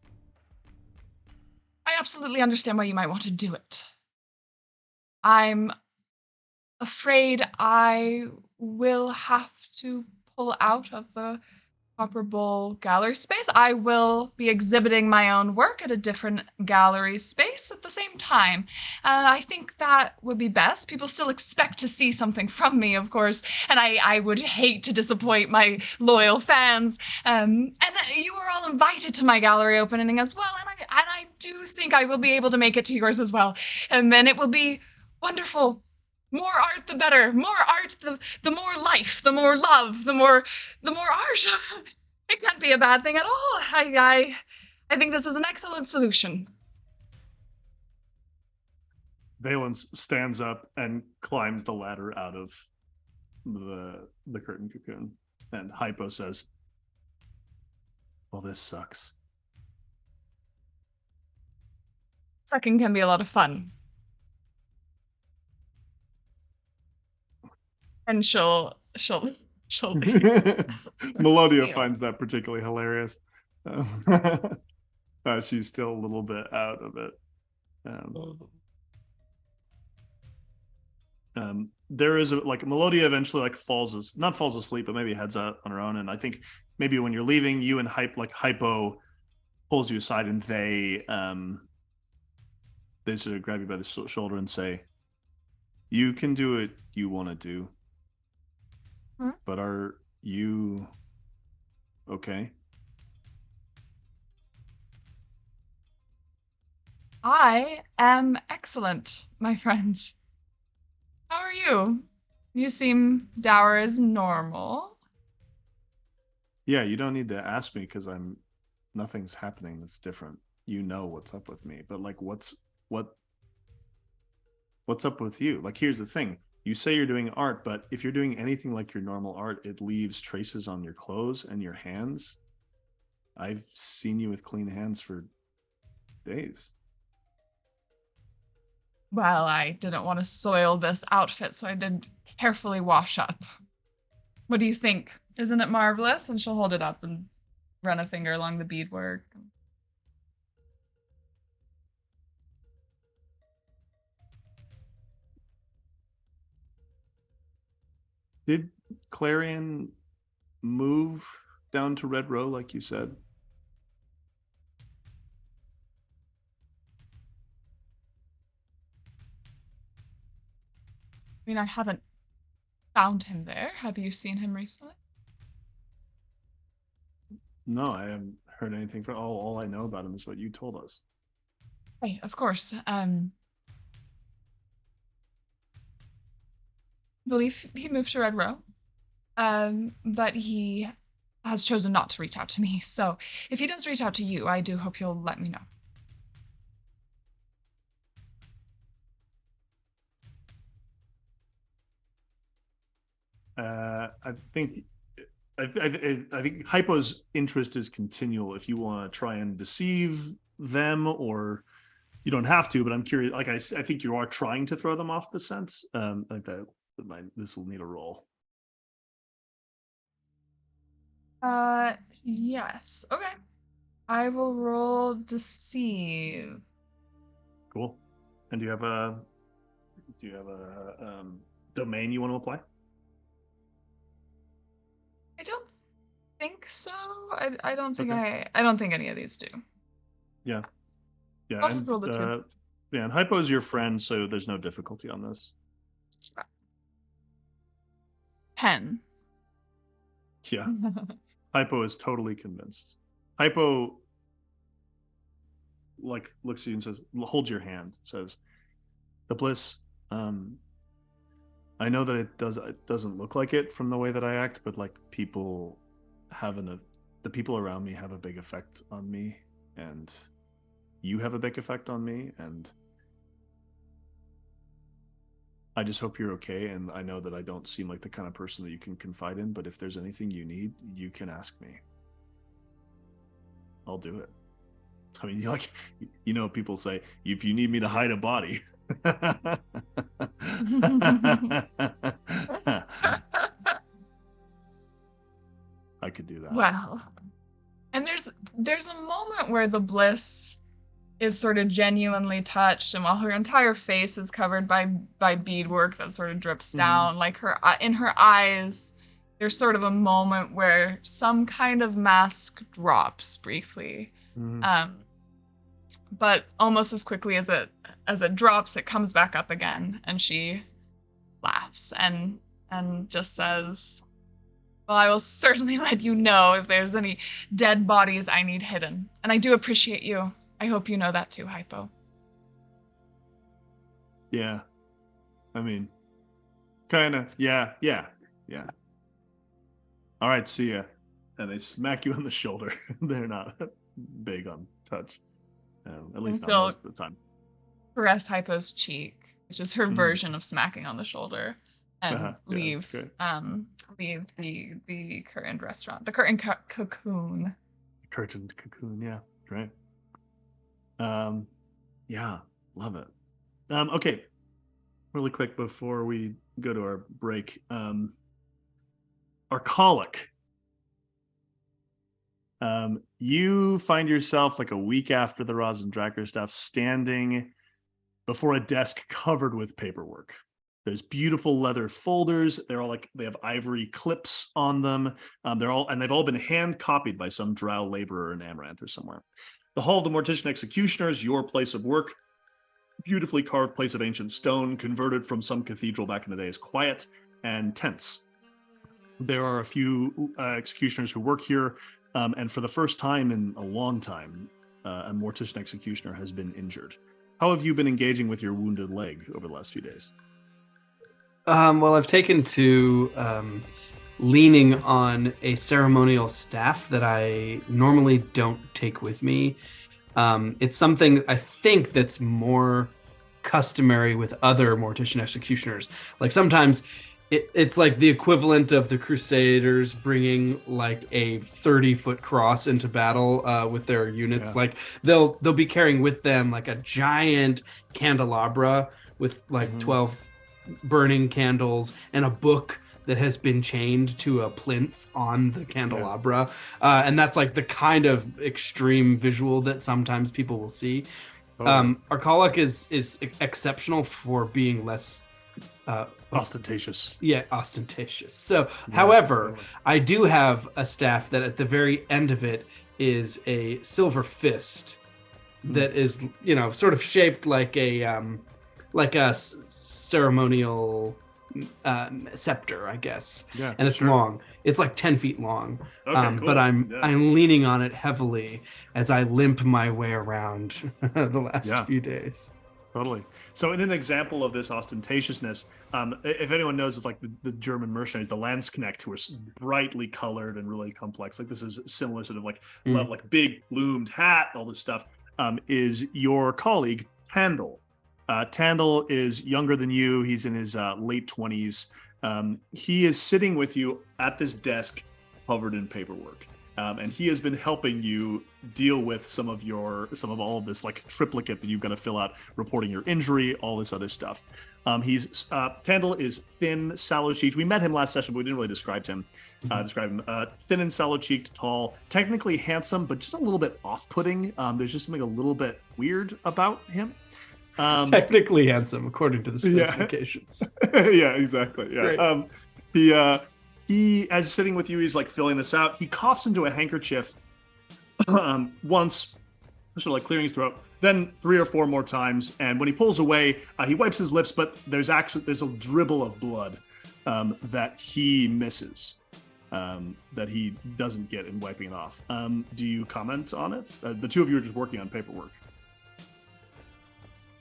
I absolutely understand why you might want to do it. I'm afraid I will have to pull out of the Copper Bowl gallery space. I will be exhibiting my own work at a different gallery space at the same time. I think that would be best. People still expect to see something from me, of course, and I would hate to disappoint my loyal fans. And you are all invited to my gallery opening as well, and I do think I will be able to make it to yours as well. And then it will be wonderful. More art, the better. More art, the more life, the more love, the more art. It can't be a bad thing at all. I think this is an excellent solution. Valence stands up and climbs the ladder out of the curtain cocoon, and Hypo says, "Well, this sucks." Sucking can be a lot of fun. And she'll Melodia finds that particularly hilarious. She's still a little bit out of it. There is Melodia eventually falls asleep, but maybe heads out on her own. And I think maybe when you're leaving, you and Hypo pulls you aside, and they sort of grab you by the shoulder and say, "You can do what you want to do, but are you okay?" I am excellent, my friend. How are you? You seem dour as normal. Yeah, you don't need to ask me because nothing's happening that's different. You know what's up with me, but like, what's up with you? Like, here's the thing. You say you're doing art, but if you're doing anything like your normal art, it leaves traces on your clothes and your hands. I've seen you with clean hands for days. Well, I didn't want to soil this outfit, so I did carefully wash up. What do you think? Isn't it marvelous? And she'll hold it up and run a finger along the beadwork. Did Clarion move down to Red Row like you said? I mean, I haven't found him there. Have you seen him recently? No, I haven't heard anything from all I know about him is what you told us. Right, of course. Believe he moved to Red Row. But he has chosen not to reach out to me. So if he does reach out to you, I do hope you'll let me know. I think Hypo's interest is continual. If you want to try and deceive them, or you don't have to, but I'm curious. Like I think you are trying to throw them off the scent. Like that. This will need a roll. Yes. Okay. I will roll deceive. Cool. And do you have a domain you want to apply? I don't think so. I don't think okay. I don't think any of these do. Yeah. Yeah. I'll just roll the 2. Yeah, and Hypo is your friend, so there's no difficulty on this. 10. Yeah. Hypo is totally convinced. Hypo looks at you and says, "Hold your hand." Says, "The bliss. I know that it doesn't look like it from the way that I act, but like people the people around me have a big effect on me, and you have a big effect on me, and I just hope you're okay. And I know that I don't seem like the kind of person that you can confide in, but if there's anything you need, you can ask me. I'll do it." I mean, people say, if you need me to hide a body. I could do that. Well, and there's a moment where the bliss is sort of genuinely touched, and while her entire face is covered by beadwork that sort of drips down, like in her eyes, there's sort of a moment where some kind of mask drops briefly. But almost as quickly as it drops, it comes back up again, and she laughs and just says, "Well, I will certainly let you know if there's any dead bodies I need hidden. And I do appreciate you. I hope you know that too, Hypo." Yeah. I mean, kind of. Yeah. All right, see ya. And they smack you on the shoulder. They're not big on touch. At least not most of the time. Caress Hypo's cheek, which is her version of smacking on the shoulder, and leave the curtained restaurant, the curtained cocoon. Curtained cocoon, yeah, right. Yeah, love it. Okay, really quick before we go to our break, our colic. You find yourself like a week after the Rosendracker stuff, standing before a desk covered with paperwork. There's beautiful leather folders. They have ivory clips on them. They've all been hand copied by some drow laborer in Amaranth or somewhere. The Hall of the Mortician Executioners, your place of work, beautifully carved place of ancient stone, converted from some cathedral back in the day, is quiet and tense. There are a few executioners who work here, and for the first time in a long time, a Mortician Executioner has been injured. How have you been engaging with your wounded leg over the last few days? Well, I've taken to leaning on a ceremonial staff that I normally don't take with me. It's something I think that's more customary with other Mortician Executioners. Like sometimes it's like the equivalent of the Crusaders bringing like a 30-foot cross into battle with their units. Yeah. Like they'll be carrying with them like a giant candelabra with like 12 burning candles and a book that has been chained to a plinth on the candelabra. And that's like the kind of extreme visual that sometimes people will see. Arcalic is exceptional for being less ostentatious. Yeah, ostentatious. So, however, I do have a staff that at the very end of it is a silver fist that is, sort of shaped like a ceremonial scepter, I guess. Yeah, and it's long. It's like 10 feet long. Okay, cool. But I'm leaning on it heavily as I limp my way around the last few days. Totally. So in an example of this ostentatiousness, if anyone knows of like the German mercenaries, the Landsknecht, who are brightly colored and really complex, like this is similar sort of like big plumed hat, all this stuff, is your colleague Tandil. Tandil is younger than you. He's in his late 20s. He is sitting with you at this desk covered in paperwork. And he has been helping you deal with some of all of this like triplicate that you've got to fill out, reporting your injury, all this other stuff. Tandil is thin, sallow-cheeked. We met him last session, but we didn't really describe him. Thin and sallow-cheeked, tall, technically handsome, but just a little bit off-putting. There's just something a little bit weird about him. Technically handsome, according to the specifications. Yeah, exactly. Yeah. He, as sitting with you, he's like filling this out. He coughs into a handkerchief once, sort of like clearing his throat, then 3 or 4 more times. And when he pulls away, he wipes his lips, but there's a dribble of blood that he misses, that he doesn't get in wiping it off. Do you comment on it? The two of you are just working on paperwork.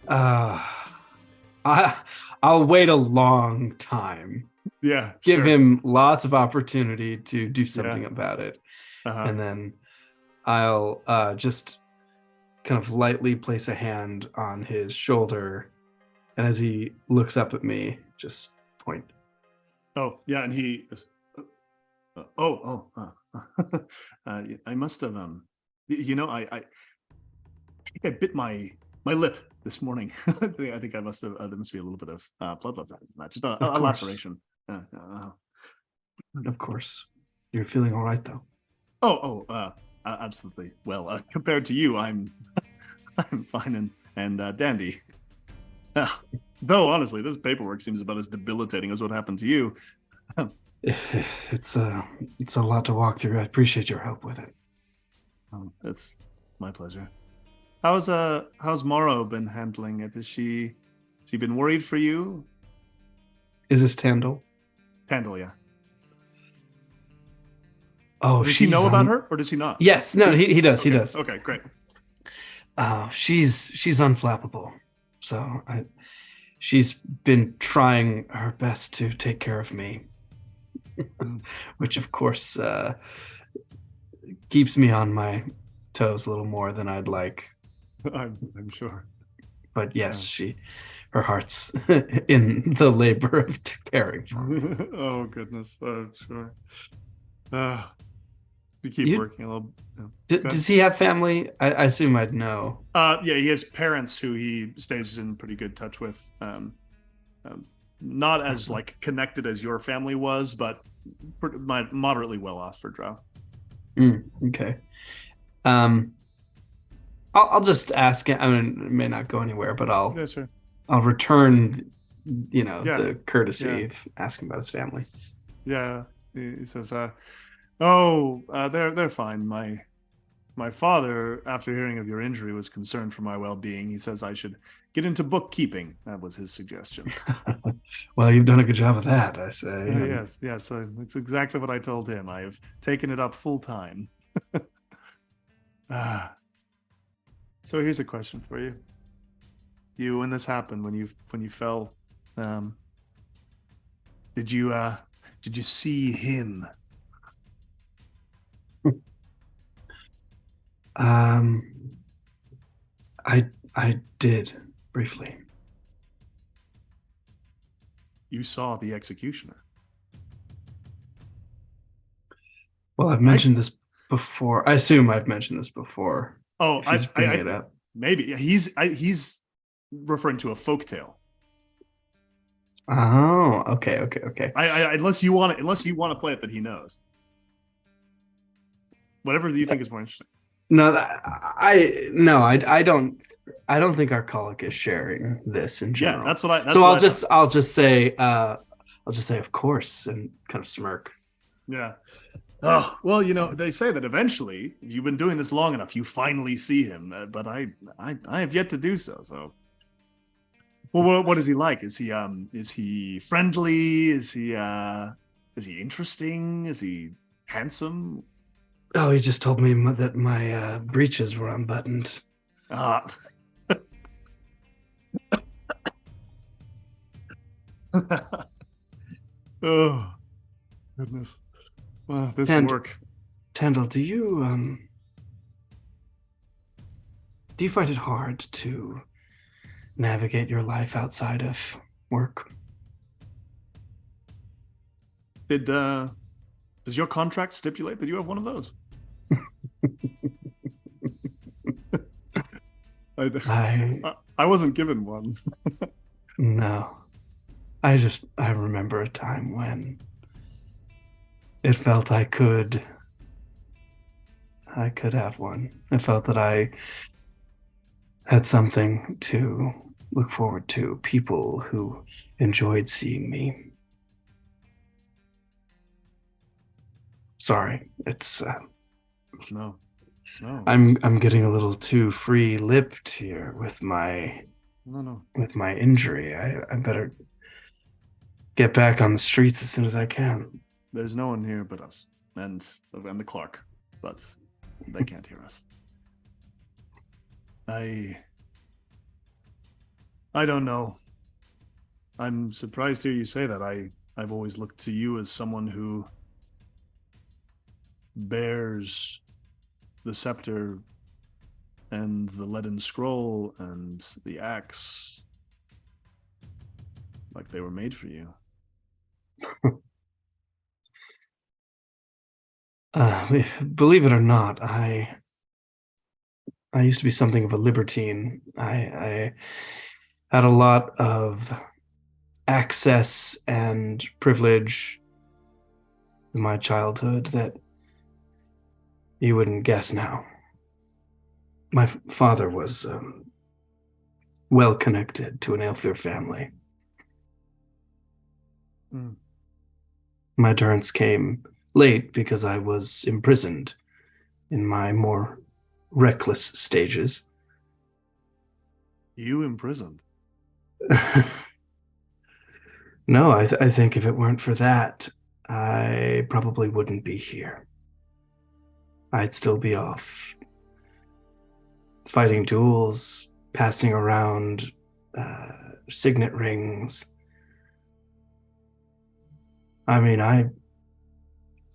I'll wait a long time. Yeah, give him lots of opportunity to do something about it, and then I'll just kind of lightly place a hand on his shoulder, and as he looks up at me, just point. Oh yeah, and he. I must have. I think I bit my lip this morning. I think I must have. There must be a little bit of blood left out of that. Just a laceration. Of course. You're feeling all right, though. Absolutely. Well, compared to you, I'm fine and dandy. Though, honestly, this paperwork seems about as debilitating as what happened to you. It's a lot to walk through. I appreciate your help with it. It's my pleasure. How's Morrow been handling it? Has she been worried for you? Is this Tandil? Tandil, yeah. Oh, does he know about her, or does he not? Yes, no, he does. Okay. He does. Okay, great. She's unflappable. So she's been trying her best to take care of me, which of course keeps me on my toes a little more than I'd like. I'm sure. But yes, her heart's in the labor of caring for me. Oh goodness, sure. We keep working a little. Does he have family? I assume I'd know. Yeah, he has parents who he stays in pretty good touch with. Not as like connected as your family was, but moderately well off for Drow. Okay. I'll just ask him. I mean, it may not go anywhere, but I'll return the courtesy of asking about his family. Yeah, he says, they're fine. My father, after hearing of your injury, was concerned for my well-being. He says I should get into bookkeeping. That was his suggestion. Well, you've done a good job of that, I say. Yes, that's exactly what I told him. I have taken it up full time. So here's a question for you. When this happened, when you fell, did you see him? I did briefly. You saw the executioner. Well, I've mentioned this before. I assume I've mentioned this before. Oh, it up. Maybe he's referring to a folktale. Oh, okay. Unless you want to play it that he knows. Whatever you think is more interesting. No, I don't think our colic is sharing this in general. Yeah, that's what I. So I'll just say, of course, and kind of smirk. Yeah. Oh well, they say that eventually, if you've been doing this long enough, you finally see him. But I have yet to do so. So, well, what is he like? Is he friendly? Is he interesting? Is he handsome? Oh, he just told me that my breeches were unbuttoned. Oh, goodness. Well, this work. Tandil, do you find it hard to navigate your life outside of work? Does your contract stipulate that you have one of those? I wasn't given one. No. I remember a time when it felt I could have one. It felt that I had something to look forward to, people who enjoyed seeing me. Sorry, it's no. I'm getting a little too free-lipped here with my injury. I better get back on the streets as soon as I can. There's no one here but us and the Clark, but they can't hear us. I don't know. I'm surprised to hear you say that. I've always looked to you as someone who bears the scepter and the leaden scroll and the axe like they were made for you. Believe it or not, I used to be something of a libertine. I had a lot of access and privilege in my childhood that you wouldn't guess now. My father was well connected to an Aelfir family. Mm. My turns came late because I was imprisoned in my more reckless stages. You imprisoned? No, I think if it weren't for that, I probably wouldn't be here. I'd still be off fighting duels, passing around signet rings. I mean,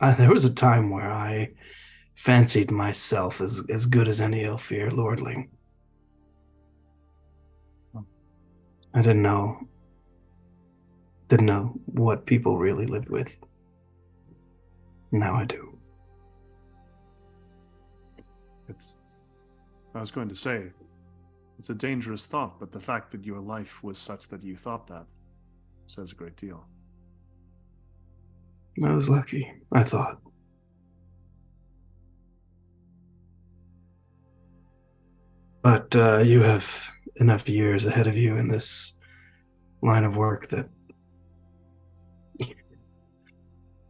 there was a time where I fancied myself as good as any Aelfir lordling. I didn't know what people really lived with. Now I do. I was going to say, it's a dangerous thought, but the fact that your life was such that you thought that says a great deal. I was lucky, I thought. But you have enough years ahead of you in this line of work that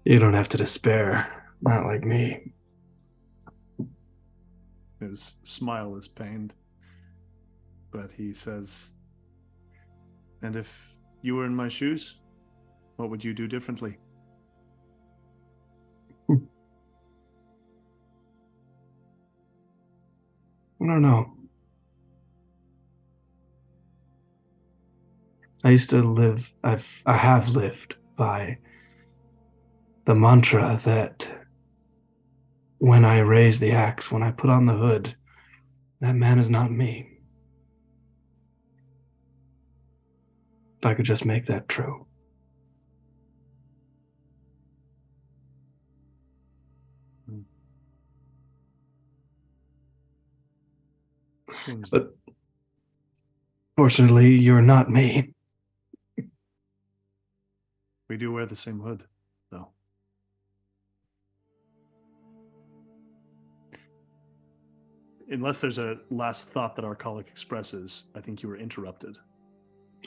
you don't have to despair. Not like me. His smile is pained, but he says, "And if you were in my shoes, what would you do differently?" I don't know. I used to live, I have lived by the mantra that when I raise the axe, when I put on the hood, that man is not me. If I could just make that true. But fortunately, you're not me. We do wear the same hood, though. Unless there's a last thought that our colleague expresses, I think you were interrupted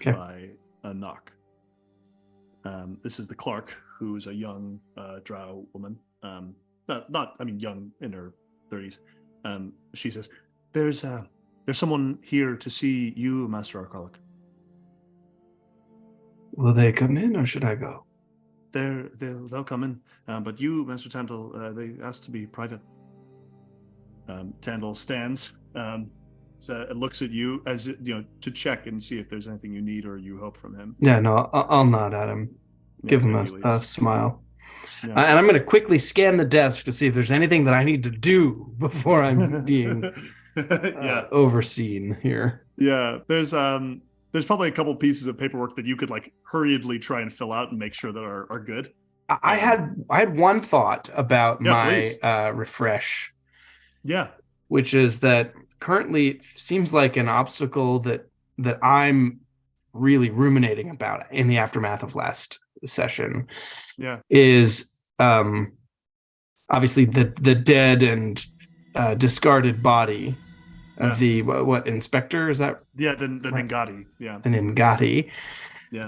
by a knock. This is the clerk, who's a young drow woman. Young in her 30s. She says, There's someone here to see you, Master Arcolic. Will they come in, or should I go? They'll come in. But you, Master Tandil, they asked to be private. Tandil stands, it looks at you as to check and see if there's anything you need or you hope from him. Yeah, no, I'll nod at him, give him a smile. Yeah. And I'm going to quickly scan the desk to see if there's anything that I need to do before I'm being overseen here. Yeah, there's probably a couple pieces of paperwork that you could like hurriedly try and fill out and make sure that are good. I had one thought about my refresh. Yeah, which is that currently it seems like an obstacle that I'm really ruminating about in the aftermath of last session. Yeah, is obviously the dead and discarded body of the what inspector, is that? Yeah, the Ningati. Yeah, the Ningati. Yeah.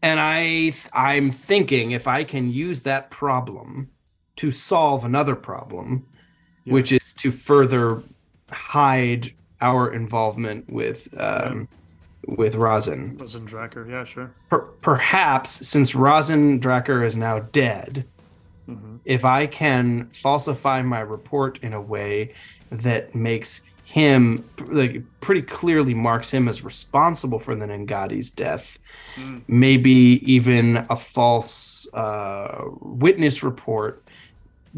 And I'm thinking if I can use that problem to solve another problem, which is to further hide our involvement with Rosin. Rosin Dracker, yeah, sure. Perhaps, since Rosin Dracker is now dead, if I can falsify my report in a way that makes him, like, pretty clearly marks him as responsible for the Ningati's death, maybe even a false witness report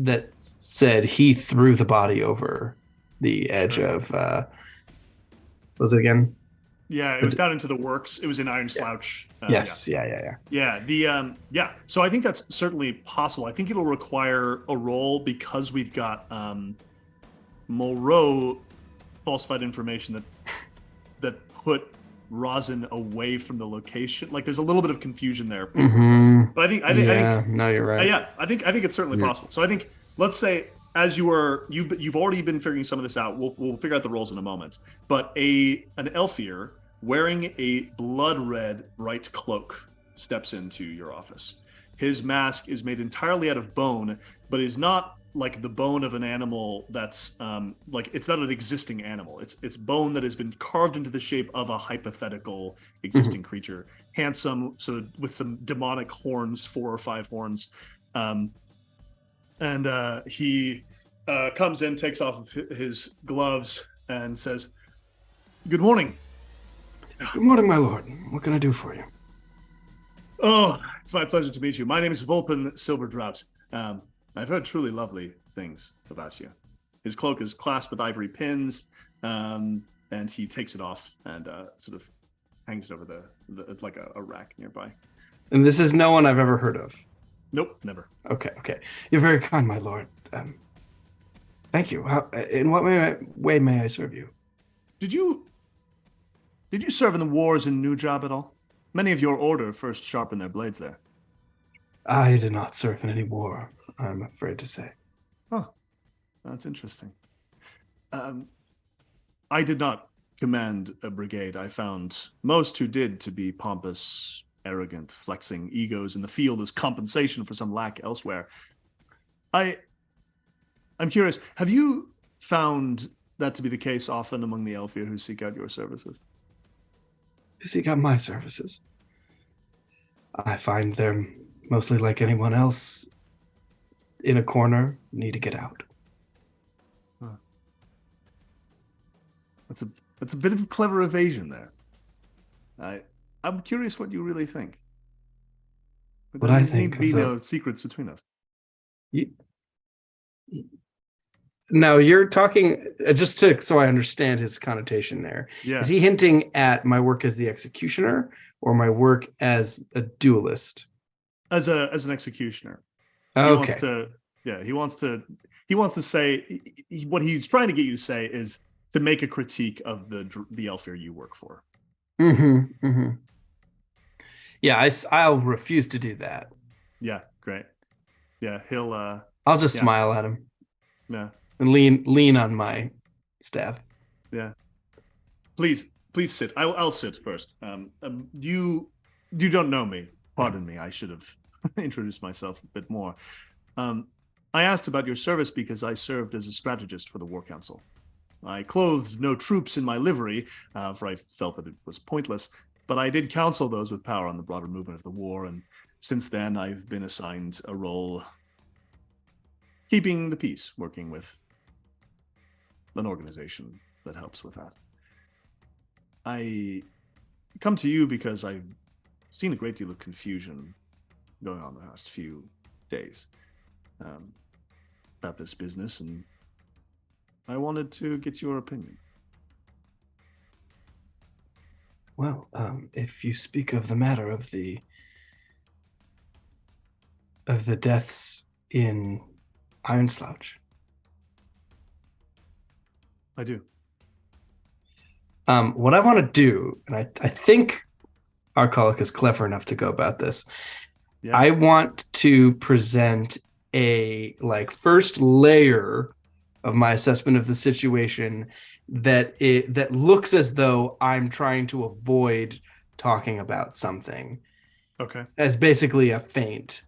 that said he threw the body over the edge of what was it again? Yeah, it was down into the works. It was in Iron Slouch. Yes. Yeah. So I think that's certainly possible. I think it'll require a roll because we've got Moreau falsified information that put Rosin away from the location. Like, there's a little bit of confusion there. But I think no, you're right. I think it's certainly possible. So I think, let's say, as you've already been figuring some of this out. We'll figure out the roles in a moment. But an Elfir wearing a blood red Wright cloak steps into your office. His mask is made entirely out of bone, but is not like the bone of an animal that's it's not an existing animal. It's bone that has been carved into the shape of a hypothetical existing creature. Handsome, so with some demonic horns, 4 or 5 horns. He comes in, takes off his gloves, and says, "Good morning." Good morning, my lord. What can I do for you? Oh, it's my pleasure to meet you. My name is Volpin Silverdrout. I've heard truly lovely things about you. His cloak is clasped with ivory pins, and he takes it off and sort of hangs it over the like a rack nearby. And this is no one I've ever heard of? Nope, never. Okay. You're very kind, my lord. Thank you. In what way may I serve you? Did you serve in the wars in Nujab at all? Many of your order first sharpened their blades there. I did not serve in any war, I'm afraid to say. Oh, that's interesting. I did not command a brigade, I found most who did to be pompous, arrogant, flexing egos in the field as compensation for some lack elsewhere. I'm curious, have you found that to be the case often among the Elfir who seek out your services? Who seek out my services? I find them mostly like anyone else, in a corner, need to get out. Huh. That's a bit of a clever evasion there. I'm curious what you really think. But what there I think need be no secrets between us. Now you're talking just so I understand his connotation there. Yeah. Is he hinting at my work as the executioner or my work as a duelist? As an executioner. Okay. He wants to say what he's trying to get you to say is to make a critique of the Elfir you work for. Mm-hmm. Mm-hmm. Yeah, I'll refuse to do that. Yeah, great. Yeah, he'll I'll just smile at him. Yeah. And lean on my staff. Yeah. Please sit. I'll sit first. You don't know me. Pardon me. I should have introduced myself a bit more. I asked about your service because I served as a strategist for the War Council. I clothed no troops in my livery, for I felt that it was pointless, but I did counsel those with power on the broader movement of the war, and since then I've been assigned a role keeping the peace, working with an organization that helps with that. I come to you because I've seen a great deal of confusion going on the last few days about this business, and I wanted to get your opinion. Well, if you speak of the matter of the deaths in Iron Slouch, I do. What I want to do, and I think Arcolic is clever enough to go about this. Yeah. I want to present a first layer of my assessment of the situation that looks as though I'm trying to avoid talking about something. Okay. As basically a feint.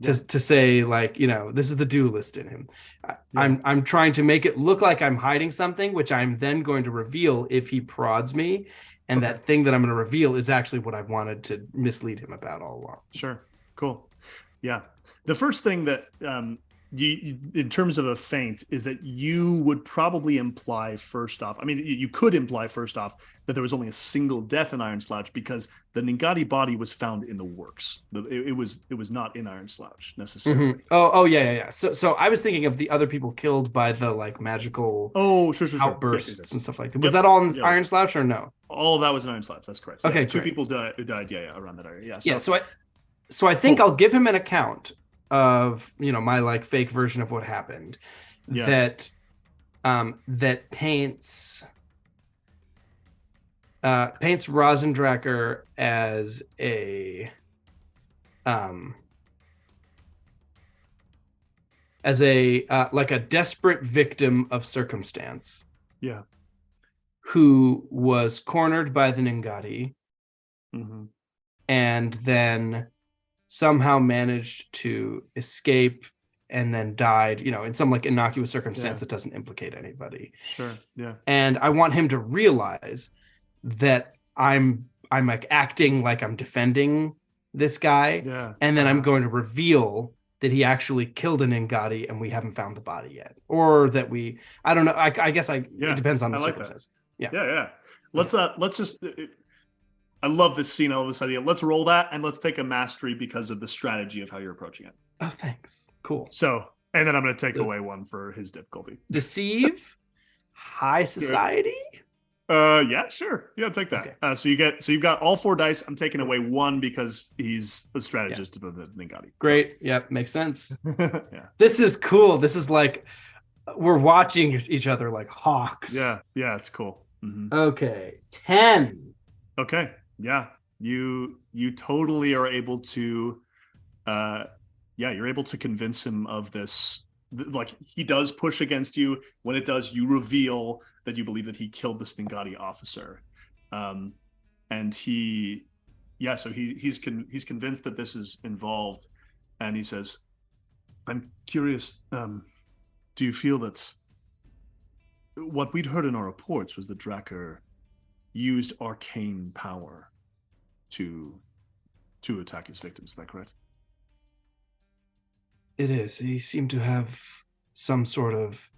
To say, this is the duelist in him. Yeah. I'm trying to make it look like I'm hiding something, which I'm then going to reveal if he prods me. And that thing that I'm going to reveal is actually what I wanted to mislead him about all along. Sure. Cool. Yeah. The first thing that you in terms of a feint is that you would probably imply first off, you could imply first off that there was only a single death in Iron Slouch because the Ningati body was found in the works. It was not in Iron Slouch necessarily. Mm-hmm. Oh yeah. So I was thinking of the other people killed by the magical sure. outbursts Yes. and stuff like that. Was that all in Iron Slouch or no? All that was in Iron Slouch. That's correct. Okay, two people died around that area. Yeah. So I think I'll give him an account of my fake version of what happened that paints Rosendracker as a desperate victim of circumstance who was cornered by the Ningati and then somehow managed to escape and then died, in some innocuous circumstance that doesn't implicate anybody. Sure. Yeah. And I want him to realize that I'm acting like I'm defending this guy. Yeah. And then I'm going to reveal that he actually killed an Ningati and we haven't found the body yet. Or that I don't know. I guess it depends on the circumstances. Yeah. Yeah. Let's just I love this scene. I love this idea. Let's roll that and let's take a mastery because of the strategy of how you're approaching it. Oh, thanks. Cool. So, and then I'm going to take away one for his difficulty. Deceive? High society? Yeah, sure. Yeah, take that. Okay. So you've got all 4 dice. I'm taking away 1 because he's a strategist of the Ningati. Great. So. Yep. Makes sense. Yeah. This is cool. This is we're watching each other like hawks. Yeah. Yeah. It's cool. Mm-hmm. Okay. 10. Okay. Yeah, you totally are able to, you're able to convince him of this. He does push against you. When it does, you reveal that you believe that he killed the Stingati officer. And so he's convinced that this is involved, and he says, I'm curious, do you feel that what we'd heard in our reports was that Drakkar used arcane power to attack his victims? Is that correct? It is. He seemed to have some sort of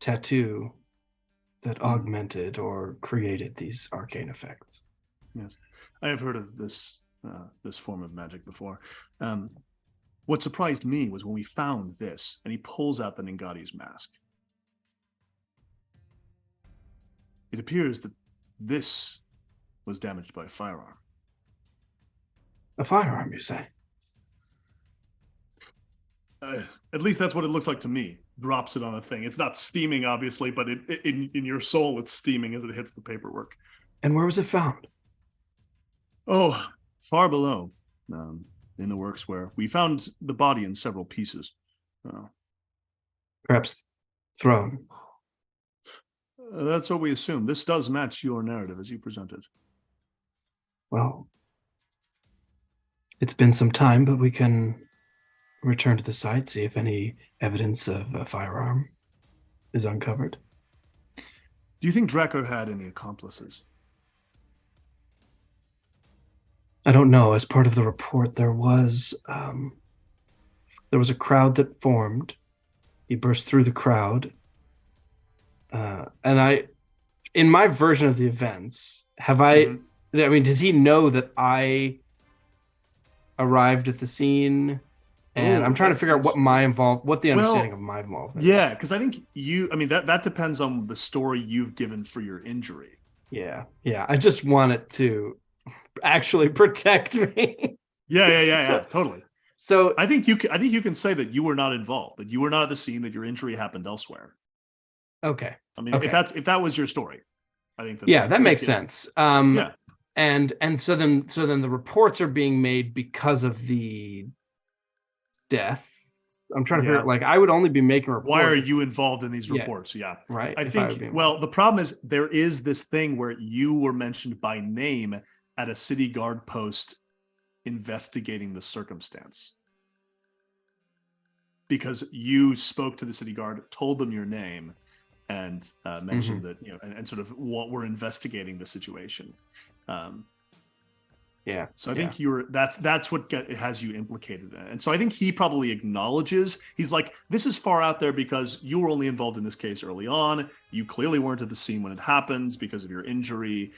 tattoo that augmented or created these arcane effects. Yes, I have heard of this form of magic before. What surprised me was when we found this, and he pulls out the Ningati's mask. It appears that this was damaged by a firearm. A firearm, you say? At least that's what it looks like to me. Drops it on a thing. It's not steaming, obviously, but in your soul, it's steaming as it hits the paperwork. And where was it found? Oh, far below, in the works, where we found the body in several pieces. Perhaps thrown. That's what we assume. This does match your narrative as you presented. Well, it's been some time, but we can return to the site, see if any evidence of a firearm is uncovered. Do you think Drakkar had any accomplices? I don't know. As part of the report, there was a crowd that formed. He burst through the crowd. And in my version of the events, does he know that I arrived at the scene? And I'm trying to figure out what the understanding of my involvement is. Yeah, because I think that depends on the story you've given for your injury. Yeah. I just want it to actually protect me. Yeah, totally. So I think you can say that you were not involved, that you were not at the scene, that your injury happened elsewhere. Okay. If that was your story, I think that makes sense. And so then the reports are being made because of the death. I'm trying to figure out, I would only be making reports. Why are you involved in these reports? Yeah. Right. I think, the problem is there is this thing where you were mentioned by name at a city guard post investigating the circumstance. Because you spoke to the city guard, told them your name, and mentioned that, and sort of what we're investigating the situation. So I think that's what has you implicated in it. And so I think he probably acknowledges, he's like, this is far out there because you were only involved in this case early on. You clearly weren't at the scene when it happens because of your injury,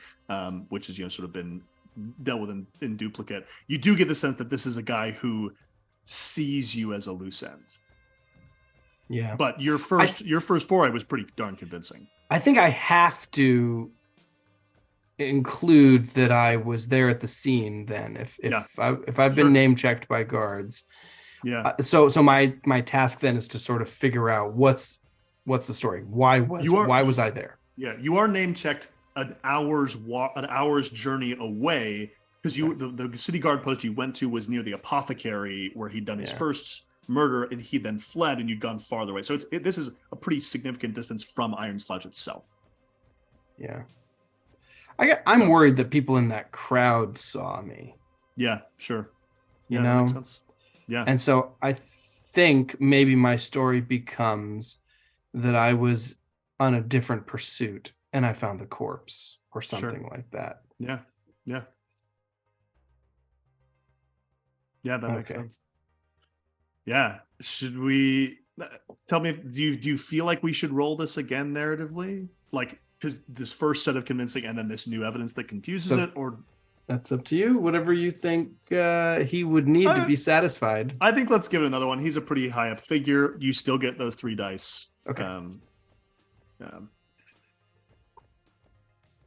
which has, sort of been dealt with in duplicate. You do get the sense that this is a guy who sees you as a loose end. Yeah. But your first foray was pretty darn convincing. I think I have to include that I was there at the scene then if I've been name checked by guards. So my task then is to sort of figure out what's the story. Why was I there? Yeah, you are name checked an hour's journey away, because the city guard post you went to was near the apothecary where he'd done his first murder, and he then fled, and you'd gone farther away. So this is a pretty significant distance from Iron Slouch itself. Yeah. I'm worried that people in that crowd saw me. Yeah, sure. You know? That makes sense. Yeah. And so I think maybe my story becomes that I was on a different pursuit and I found the corpse or something like that. Yeah. Yeah, that makes sense. Yeah. Should we tell me, do you feel like we should roll this again narratively? Because this first set of convincing and then this new evidence that confuses it, or that's up to you. Whatever you think he would need to be satisfied. I think let's give it another one. He's a pretty high up figure. You still get those 3 dice. Okay.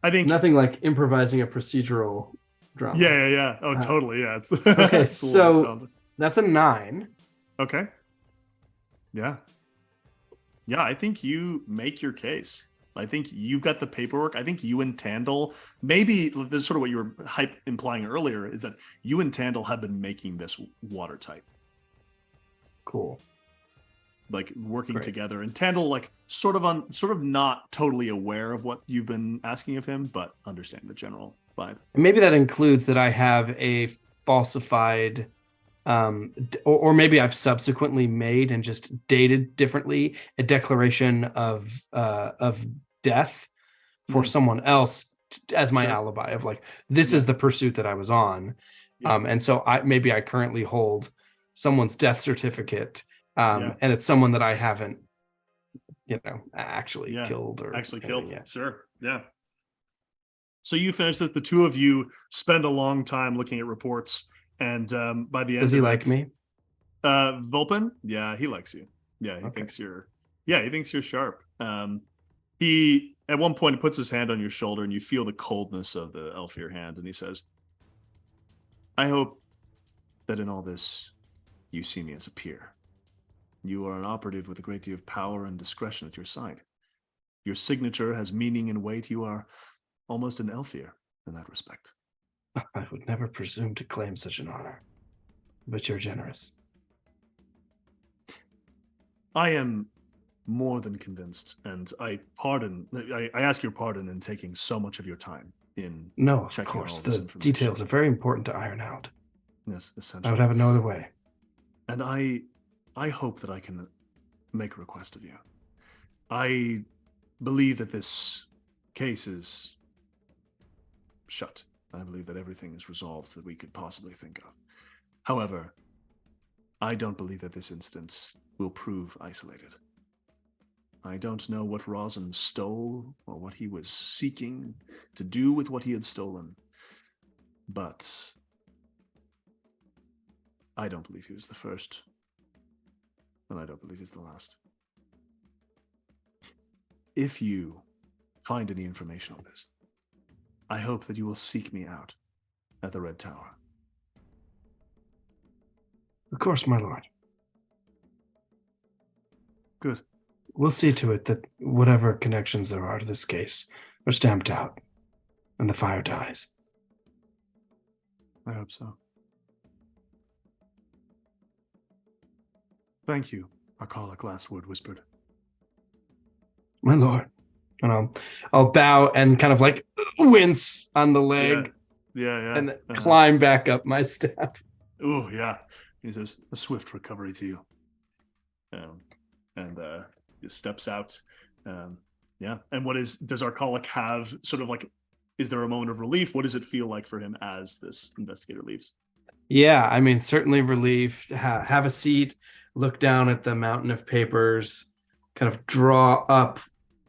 I think nothing like improvising a procedural drama. Yeah. Oh, totally. Yeah. It's okay. So that's a 9. Okay. Yeah. I think you make your case. I think you've got the paperwork. I think you and Tandil, maybe this is sort of what you were implying earlier, is that you and Tandil have been making this watertight. Cool. like working together, and Tandle like sort of not totally aware of what you've been asking of him, but understanding the general vibe. Maybe that includes that I have a falsified, or maybe I've subsequently made and just dated differently a declaration of death for someone else as my alibi of like, this is the pursuit that I was on. And so I currently hold someone's death certificate, and it's someone that I haven't, actually killed or actually killed. Yet. Sure. Yeah. So you finish that. The two of you spend a long time looking at reports, and by the end, does he like me? Vulpin? Yeah, he likes you. Yeah, he thinks you're. Yeah, he thinks you're sharp. He at one point puts his hand on your shoulder, and you feel the coldness of the elfier hand, and he says, "I hope that in all this, you see me as a peer. You are an operative with a great deal of power and discretion at your side. Your signature has meaning and weight. You are almost an elfier in that respect." I would never presume to claim such an honor, but you're generous. I am more than convinced, and I ask your pardon in taking so much of your time in No, of course. The details are very important to iron out. Yes, essentially. I would have it no other way. And I hope that I can make a request of you. I believe that this case is shut. I believe that everything is resolved that we could possibly think of. However, I don't believe that this instance will prove isolated. I don't know what Rosin stole or what he was seeking to do with what he had stolen, but I don't believe he was the first, and I don't believe he's the last. If you find any information on this, I hope that you will seek me out at the Red Tower. Of course, my lord. Good. We'll see to it that whatever connections there are to this case are stamped out and the fire dies. I hope so. Thank you, Arcala Glasswood whispered. My lord. And I'll bow and kind of like wince on the leg. Yeah. And then climb back up my staff. Oh, yeah. He says, a swift recovery to you. And he steps out. And does Arcalic have sort of like, is there a moment of relief? What does it feel like for him as this investigator leaves? Yeah, I mean, certainly relief. Have a seat, look down at the mountain of papers, kind of draw up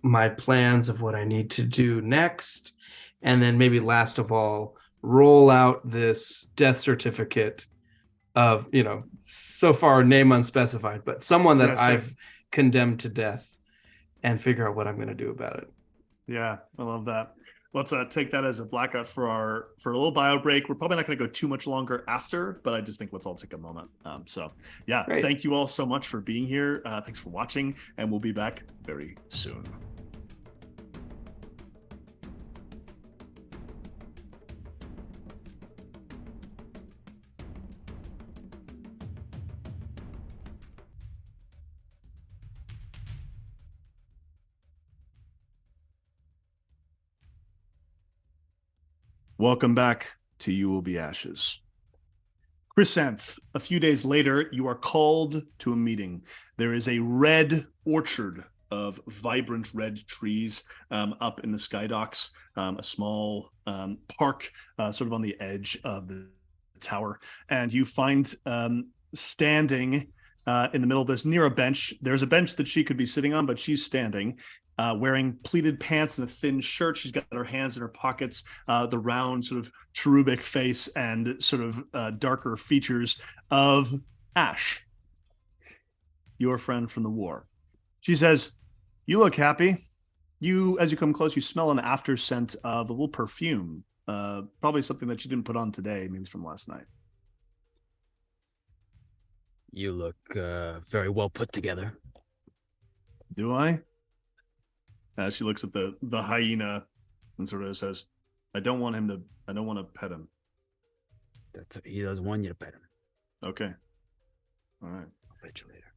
my plans of what I need to do next. And then maybe last of all, roll out this death certificate of, so far name unspecified, but someone that I've condemned to death, and figure out what I'm going to do about it. Yeah, I love that. Let's take that as a blackout for a little bio break. We're probably not going to go too much longer after, but I just think let's all take a moment. Great. Thank you all so much for being here. Thanks for watching, and we'll be back very soon. Welcome back to You Will Be Ashes. Chrysanth, a few days later, you are called to a meeting. There is a red orchard of vibrant red trees up in the skydocks, a small park sort of on the edge of the tower. And you find standing in the middle of this, near a bench. There's a bench that she could be sitting on, but she's standing. Wearing pleated pants and a thin shirt. She's got her hands in her pockets, the round sort of cherubic face and sort of darker features of Ash, your friend from the war. She says, "You look happy. As you come close, you smell an after scent of a little perfume, probably something that you didn't put on today, maybe from last night." You look very well put together. Do I? She looks at the hyena and sort of says, I don't want to pet him. He doesn't want you to pet him. Okay. All right. I'll pet you later.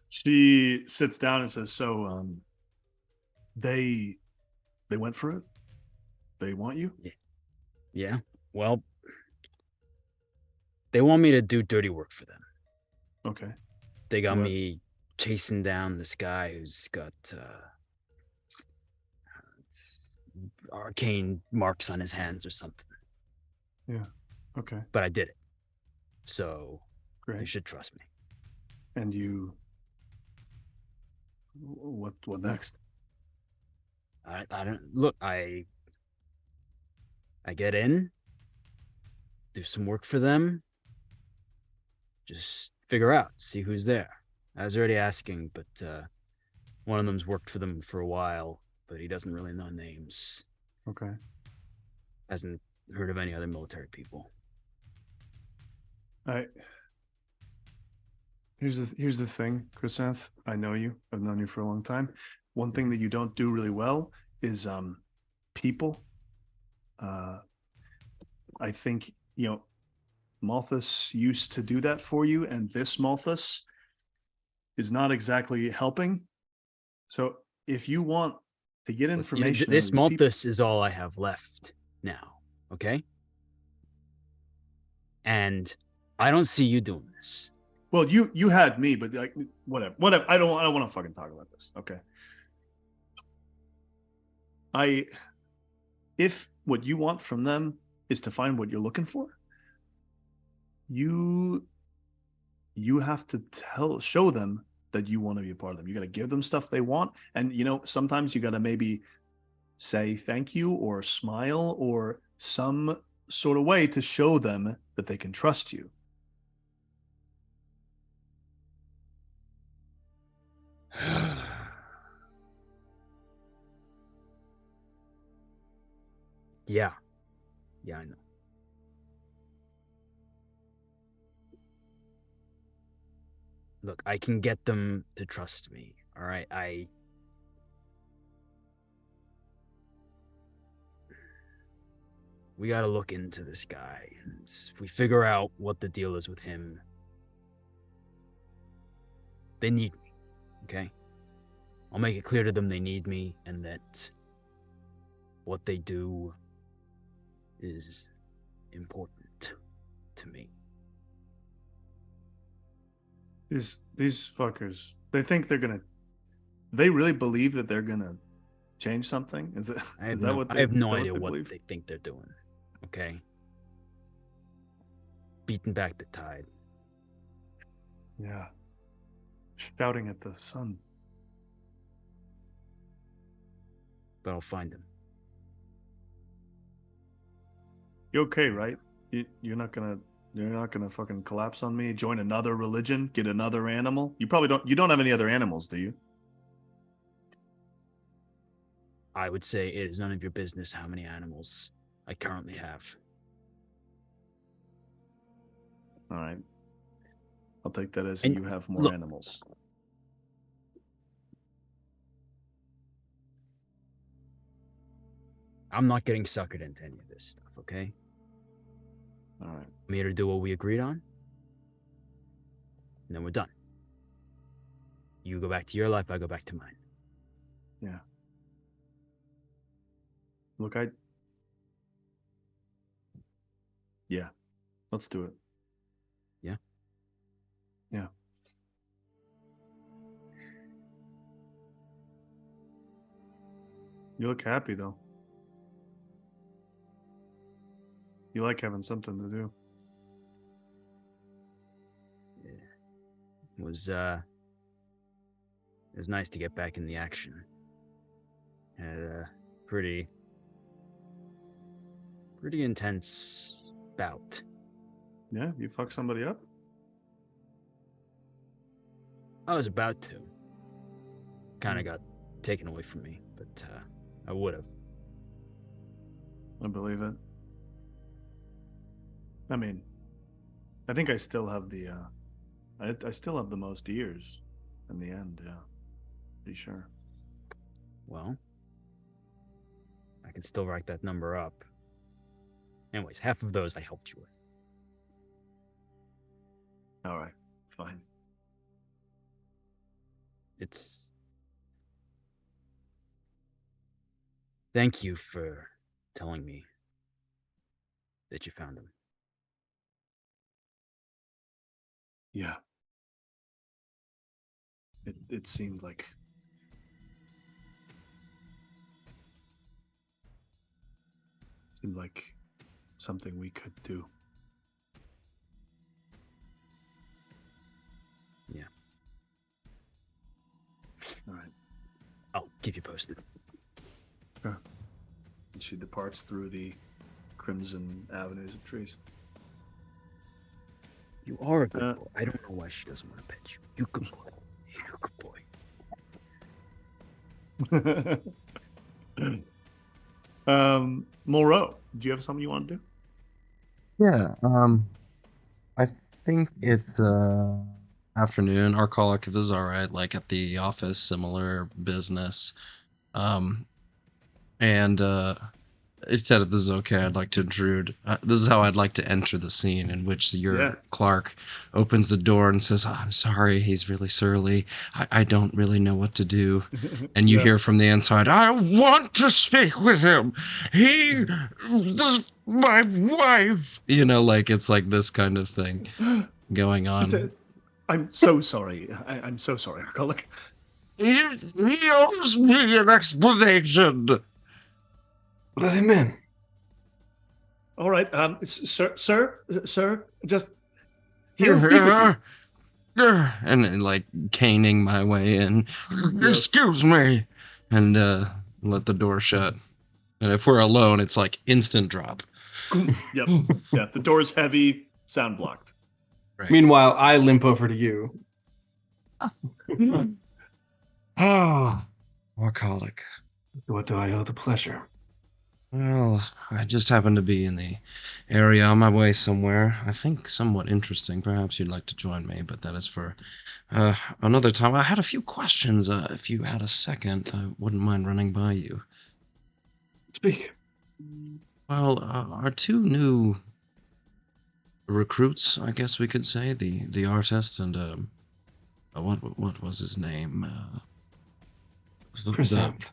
She sits down and says, "So, they went for it. They want you." Yeah. Well, they want me to do dirty work for them. Okay. They got me chasing down this guy who's got arcane marks on his hands or something. Yeah. Okay. But I did it. So great. You should trust me. And you what next? I don't look, I get in, do some work for them, just figure out, see who's there. I was already asking, but one of them's worked for them for a while, but he doesn't really know names. Okay. Hasn't heard of any other military people. Here's the thing, Chrysanth. I know you. I've known you for a long time. One thing that you don't do really well is people. I think, Malthus used to do that for you, and this Malthus is not exactly helping. So if you want to get information, this Malthus is all I have left now, okay? And I don't see you doing this. Well, you had me, but like whatever. I don't want to fucking talk about this. Okay. If what you want from them is to find what you're looking for, you have to show them that you want to be a part of them. You got to give them stuff they want, and sometimes you got to maybe say thank you or smile or some sort of way to show them that they can trust you. Yeah, I know. Look, I can get them to trust me. All right, we got to look into this guy, and if we figure out what the deal is with him, they need me. Okay, I'll make it clear to them they need me, and that what they do is important to me. These fuckers, they think they really believe that they're gonna change something? I have no idea what they think they're doing. Okay, beating back the tide. Yeah, shouting at the sun. But I'll find him. You okay, right? You're not gonna fucking collapse on me, join another religion, get another animal? You don't have any other animals, do you? I would say it is none of your business how many animals I currently have. All right. I'll take that as you have more animals. I'm not getting suckered into any of this stuff, okay? All right. I'm here to do what we agreed on, and then we're done. You go back to your life, I go back to mine. Yeah. Look, yeah, let's do it. Yeah? Yeah. You look happy, though. You like having something to do. Yeah. It was nice to get back in the action. Had a pretty intense bout. Yeah, you fuck somebody up? I was about to. Kind of got taken away from me, but I would have. I believe it. I mean, I think I still have the I still have the most ears in the end, yeah. Pretty sure. Well, I can still write that number up. Anyways, half of those I helped you with. All right. Fine. Thank you for telling me that you found them. Yeah. It seemed like something we could do. Yeah. All right. I'll keep you posted. Sure. And she departs through the crimson avenues of trees. You are a good boy. I don't know why she doesn't want to pet you. You good boy. You good boy. Mulrow, do you have something you want to do? Yeah, I think it's afternoon. Our call, if this is all right, like at the office, similar business. And it said, if this is okay, I'd like to intrude. This is how I'd like to enter the scene, in which your Clark opens the door and says, oh, I'm sorry, he's really surly. I don't really know what to do. And you hear from the inside, I want to speak with him. He was my wife. You know, like it's like this kind of thing going on. I'm so sorry. I'm so sorry, Alcoholic. He owes me an explanation. Let him in. All right, sir, just he'll speak with you. And like caning my way in. Excuse me, and let the door shut. And if we're alone, it's like instant drop. Yep. Yeah, the door's heavy, sound blocked. Right. Meanwhile, I limp over to you. Alcoholic. What do I owe the pleasure? Well, I just happened to be in the area on my way somewhere. I think somewhat interesting. Perhaps you'd like to join me, but that is for another time. I had a few questions. If you had a second, I wouldn't mind running by you. Speak. Well, our two new recruits, I guess we could say, the artist and what was his name? Chrysanth.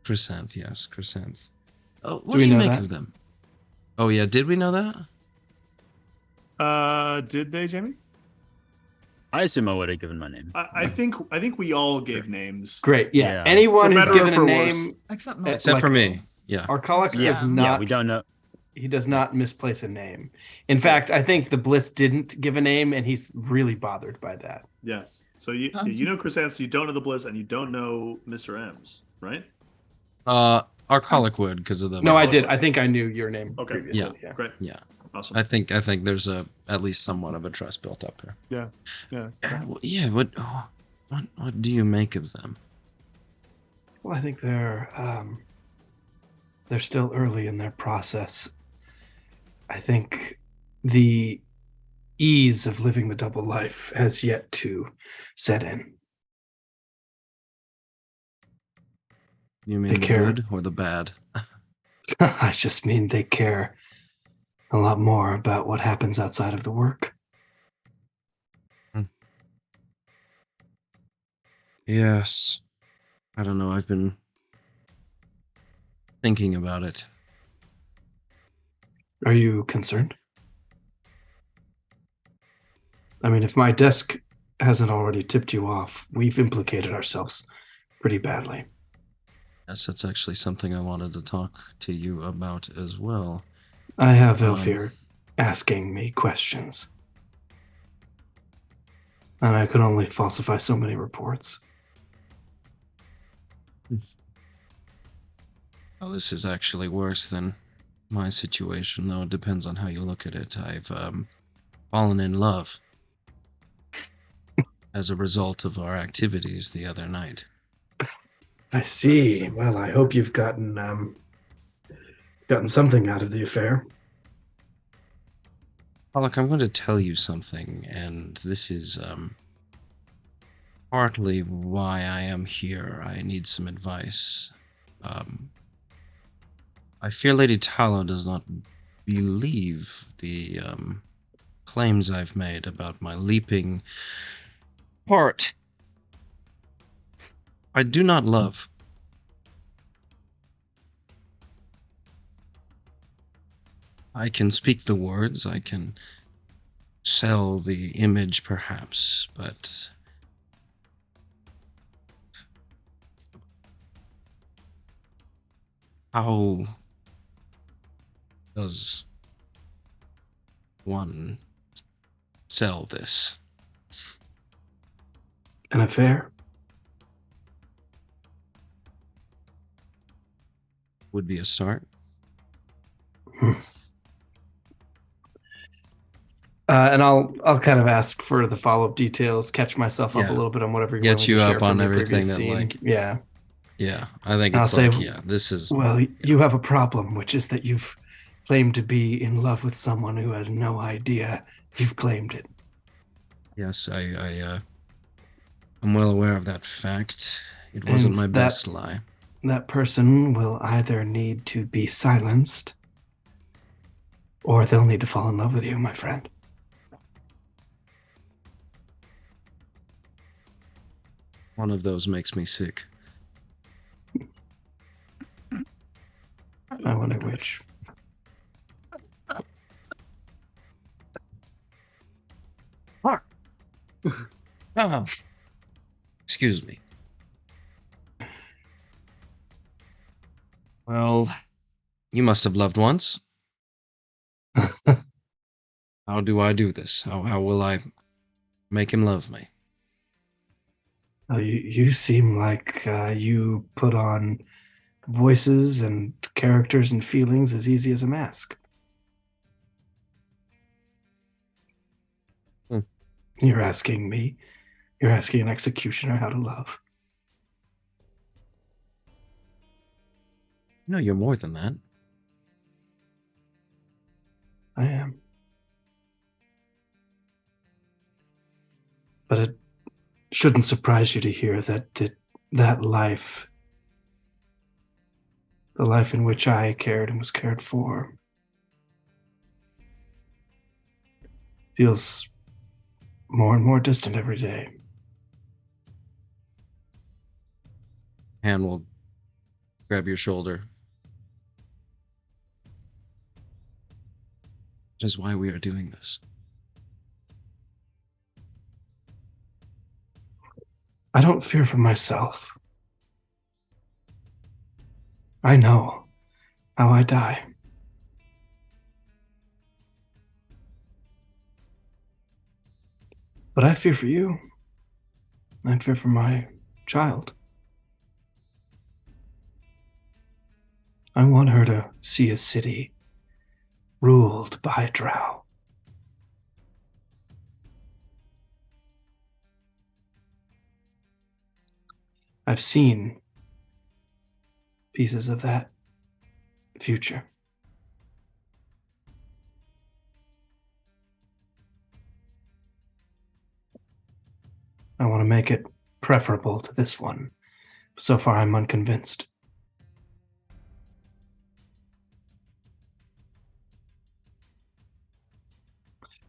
Chrysanth, yes, Chrysanth. Oh, what do we you know make that? of them? Oh yeah, did we know that? Did they, Jamie? I assume I would have given my name. I think we all gave names. Great, yeah. Anyone who's given a name, except for me, yeah. Arcolic does not. Yeah, we don't know. He does not misplace a name. In fact, I think the Bliss didn't give a name, and he's really bothered by that. Yeah. So you know Chrysanth, you don't know the Bliss, and you don't know Mr. M's, right? Arcolic would, because of the. No, I did. I think I knew your name. Okay. Previously. Yeah. Great. Yeah. Awesome. I think there's at least somewhat of a trust built up here. Yeah. Yeah. What do you make of them? Well, I think they're still early in their process. I think the ease of living the double life has yet to set in. You mean the good or the bad? I just mean they care a lot more about what happens outside of the work. Yes. I don't know. I've been thinking about it. Are you concerned? I mean, if my desk hasn't already tipped you off, we've implicated ourselves pretty badly. Yes, that's actually something I wanted to talk to you about as well. I have Elfir asking me questions. And I could only falsify so many reports. Well, this is actually worse than my situation, though it depends on how you look at it. I've fallen in love as a result of our activities the other night. I see. Well, I hope you've gotten something out of the affair. Well, look, I'm going to tell you something, and this is partly why I am here. I need some advice. I fear Lady Tallow does not believe the claims I've made about my leaping heart. I do not love. I can speak the words, I can sell the image perhaps, but how does one sell this? An affair? Would be a start. And I'll kind of ask for the follow-up details, catch myself up a little bit on whatever you're willing to share from your previous scene. Yeah. Yeah, I think I'll it's say, this is... Well, you have a problem, which is that you've claimed to be in love with someone who has no idea you've claimed it. Yes, I'm well aware of that fact. It wasn't my best lie. That person will either need to be silenced, or they'll need to fall in love with you, my friend. One of those makes me sick. I wonder which. Excuse me. Well, you must have loved once. How do I do this? How will I make him love me? You seem like you put on voices and characters and feelings as easy as a mask. You're asking me. You're asking an executioner how to love. No, you're more than that. I am. But it shouldn't surprise you to hear that life, the life in which I cared and was cared for, feels more and more distant every day. Hand will grab your shoulder. Which is why we are doing this. I don't fear for myself. I know how I die. But I fear for you. I fear for my child. I want her to see a city ruled by drow. I've seen pieces of that future. I want to make it preferable to this one. So far, I'm unconvinced.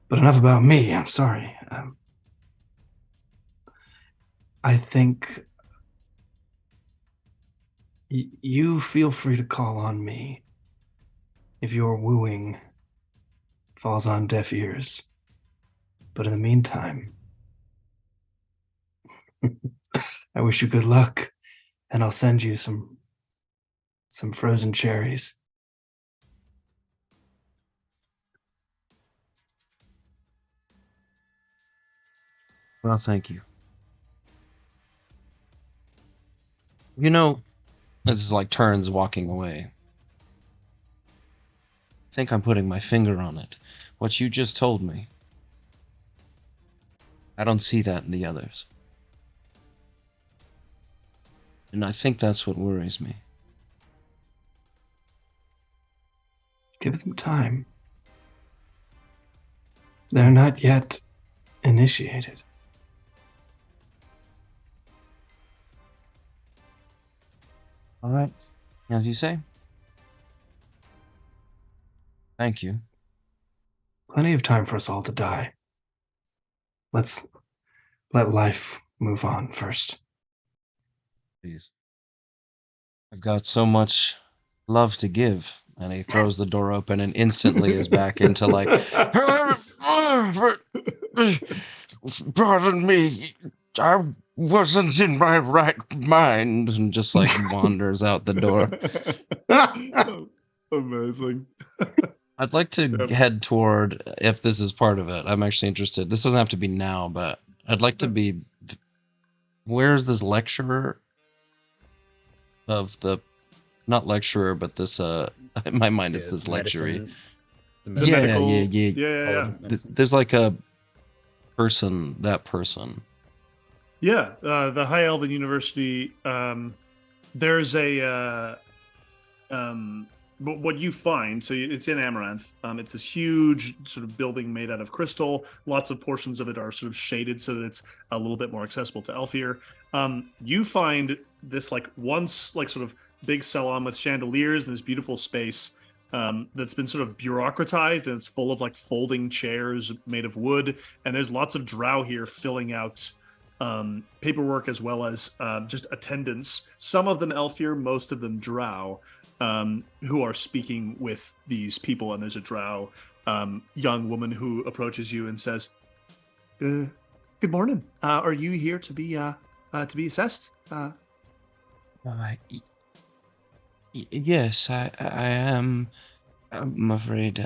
But enough about me. I'm sorry. I think you feel free to call on me if your wooing falls on deaf ears. But in the meantime, I wish you good luck, and I'll send you some frozen cherries. Well, thank you. You know, this is like turns walking away. I think I'm putting my finger on it. What you just told me. I don't see that in the others. And I think that's what worries me. Give them time. They're not yet initiated. All right. As you say. Thank you. plenty of time for us all to die. Let's let life move on first. Please. I've got so much love to give. And he throws the door open and instantly is back into like, pardon me, I wasn't in my right mind, and just like wanders out the door. Amazing. I'd like to head toward, if this is part of it, I'm actually interested. This doesn't have to be now, but I'd like to be, where's this lecturer of the, not lecturer, but this, in my mind it's this lecturer. Yeah. There's like a person, that person. Yeah, the High Elven University, there's but what you find, so it's in Amaranth. It's this huge sort of building made out of crystal. Lots of portions of it are sort of shaded so that it's a little bit more accessible to Elfir. You find this like once like sort of big salon with chandeliers and this beautiful space that's been sort of bureaucratized, and it's full of like folding chairs made of wood. And there's lots of drow here filling out paperwork as well as just attendants. Some of them Elfir, most of them drow. Who are speaking with these people, and there's a drow young woman who approaches you and says, "Good morning. Are you here to be assessed?" Yes, I am. I'm afraid. Do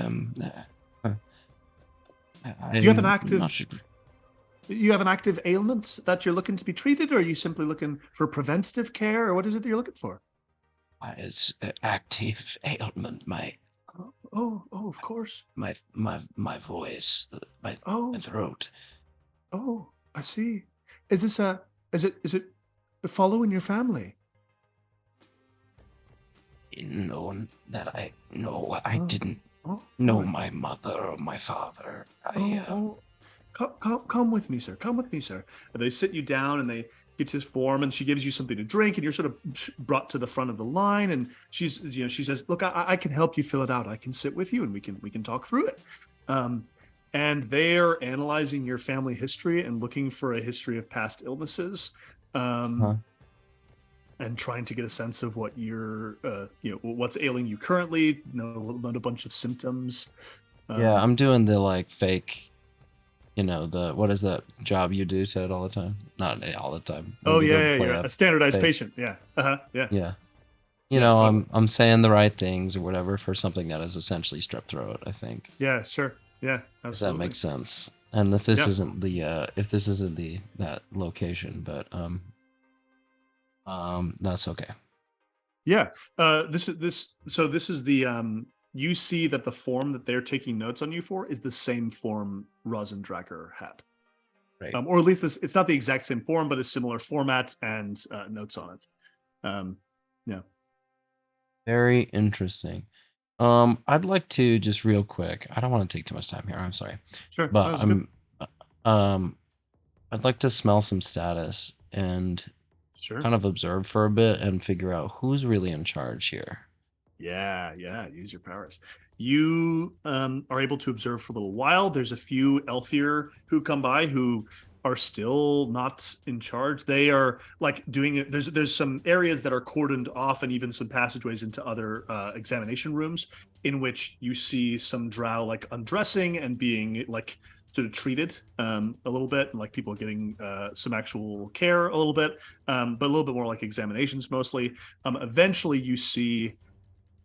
you have an active? You have an active ailment that you're looking to be treated, or are you simply looking for preventative care, or what is it that you're looking for? It's an active ailment. Of course. My voice, my throat. Oh, I see. Is it following your family? No, that I know. I didn't know my mother or my father. Come with me, sir. Come with me, sir. And they sit you down and they get his form, and she gives you something to drink, and you're sort of brought to the front of the line, and she says, "Look, I can help you fill it out. I can sit with you, and we can talk through it." And they're analyzing your family history and looking for a history of past illnesses, and trying to get a sense of what you're, what's ailing you currently. Not a bunch of symptoms. I'm doing the like fake. What is that job you do, Ted, all the time? Not all the time. A standardized patient. Yeah. Yeah. Totally. I'm saying the right things or whatever for something that is essentially strep throat, I think. Yeah, sure. Yeah, absolutely. If that makes sense. And if this isn't that location, but that's okay. Yeah. This is the you see that the form that they're taking notes on you for is the same form Rosendracker had. Right. Or at least it's not the exact same form, but a similar format and notes on it. Yeah. Very interesting. I'd like to just real quick. I don't want to take too much time here. I'm sorry. Sure. But I'd like to smell some status and kind of observe for a bit and figure out who's really in charge here. Yeah. Use your powers. You are able to observe for a little while. There's a few Elfir who come by who are still not in charge. They are like doing it. There's some areas that are cordoned off, and even some passageways into other examination rooms in which you see some drow like undressing and being like sort of treated a little bit, and like people getting some actual care a little bit, but a little bit more like examinations mostly. Eventually you see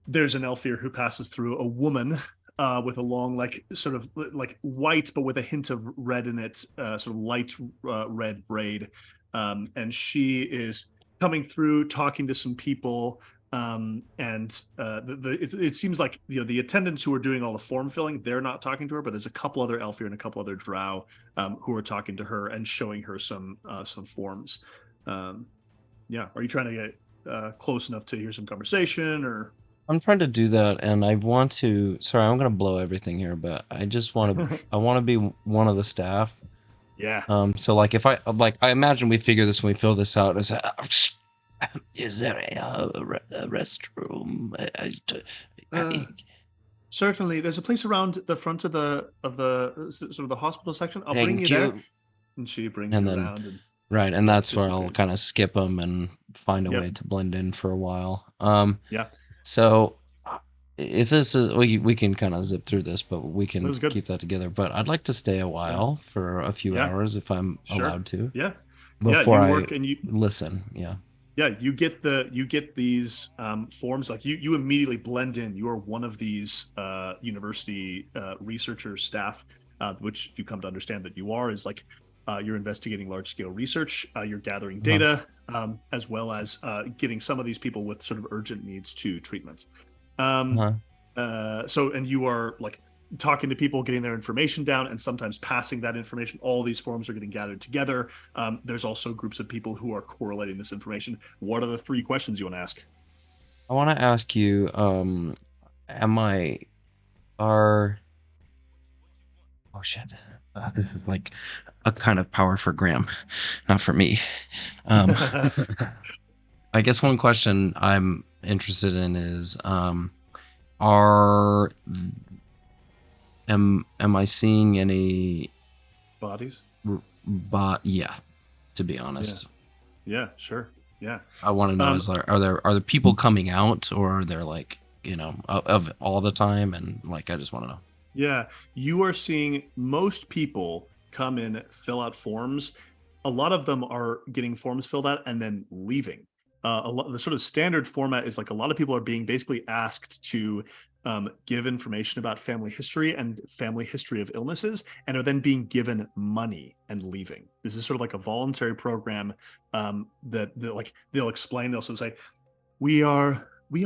there's an Elfir who passes through, a woman with a long, like sort of like white, but with a hint of red in it, sort of light red braid. And she is coming through, talking to some people. It seems like the attendants who are doing all the form filling, they're not talking to her, but there's a couple other Elfir and a couple other drow who are talking to her and showing her some forms. Are you trying to get close enough to hear some conversation, or? I'm trying to do that, and I want to. Sorry, I'm gonna blow everything here, but I just want to. I want to be one of the staff. Yeah. So like, if I imagine we figure this when we fill this out. Is there a restroom? Certainly, there's a place around the front of the sort of the hospital section. I'll bring you Thank there. And she brings you around. And right, and that's where I'll kind of skip them and find a way to blend in for a while. Yeah. So if this is, we can kind of zip through this, but we can keep that together. But I'd like to stay a while for a few hours if I'm allowed to. Yeah. Before you work and you listen. Yeah. Yeah, you get these forms. Like you immediately blend in. You are one of these university researcher staff, which you come to understand that you are, is like you're investigating large scale research. You're gathering data, as well as getting some of these people with sort of urgent needs to treatment. And you are like talking to people, getting their information down, and sometimes passing that information. All these forms are getting gathered together. There's also groups of people who are correlating this information. What are the 3 questions you want to ask? I want to ask you, oh shit. This is like a kind of power for Graham, not for me. I guess one question I'm interested in is, am I seeing any bodies? Yeah, to be honest. Yeah, sure. Yeah. I want to know, are there people coming out, or are there like, of all the time, and like I just want to know. Yeah, you are seeing most people come in, fill out forms. A lot of them are getting forms filled out and then leaving. The sort of standard format is like a lot of people are being basically asked to give information about family history and family history of illnesses, and are then being given money and leaving. This is sort of like a voluntary program that like they'll explain. They'll sort of say, we are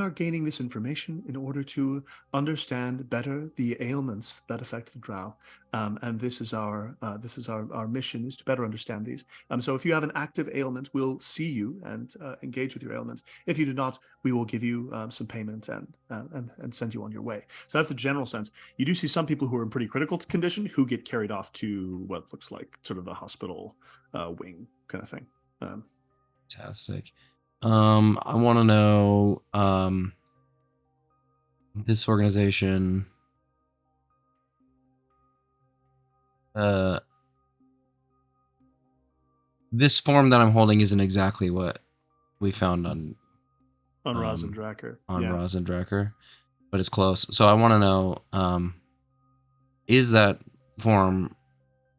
gaining this information in order to understand better the ailments that affect the drow, and this is our mission, is to better understand these. So if you have an active ailment, we'll see you and engage with your ailments. If you do not, we will give you some payment and send you on your way. So that's the general sense. You do see some people who are in pretty critical condition who get carried off to what looks like sort of the hospital wing kind of thing. Fantastic. I want to know, this organization, this form that I'm holding isn't exactly what we found on Rosendracker. Rosendracker, but it's close. So I want to know, is that form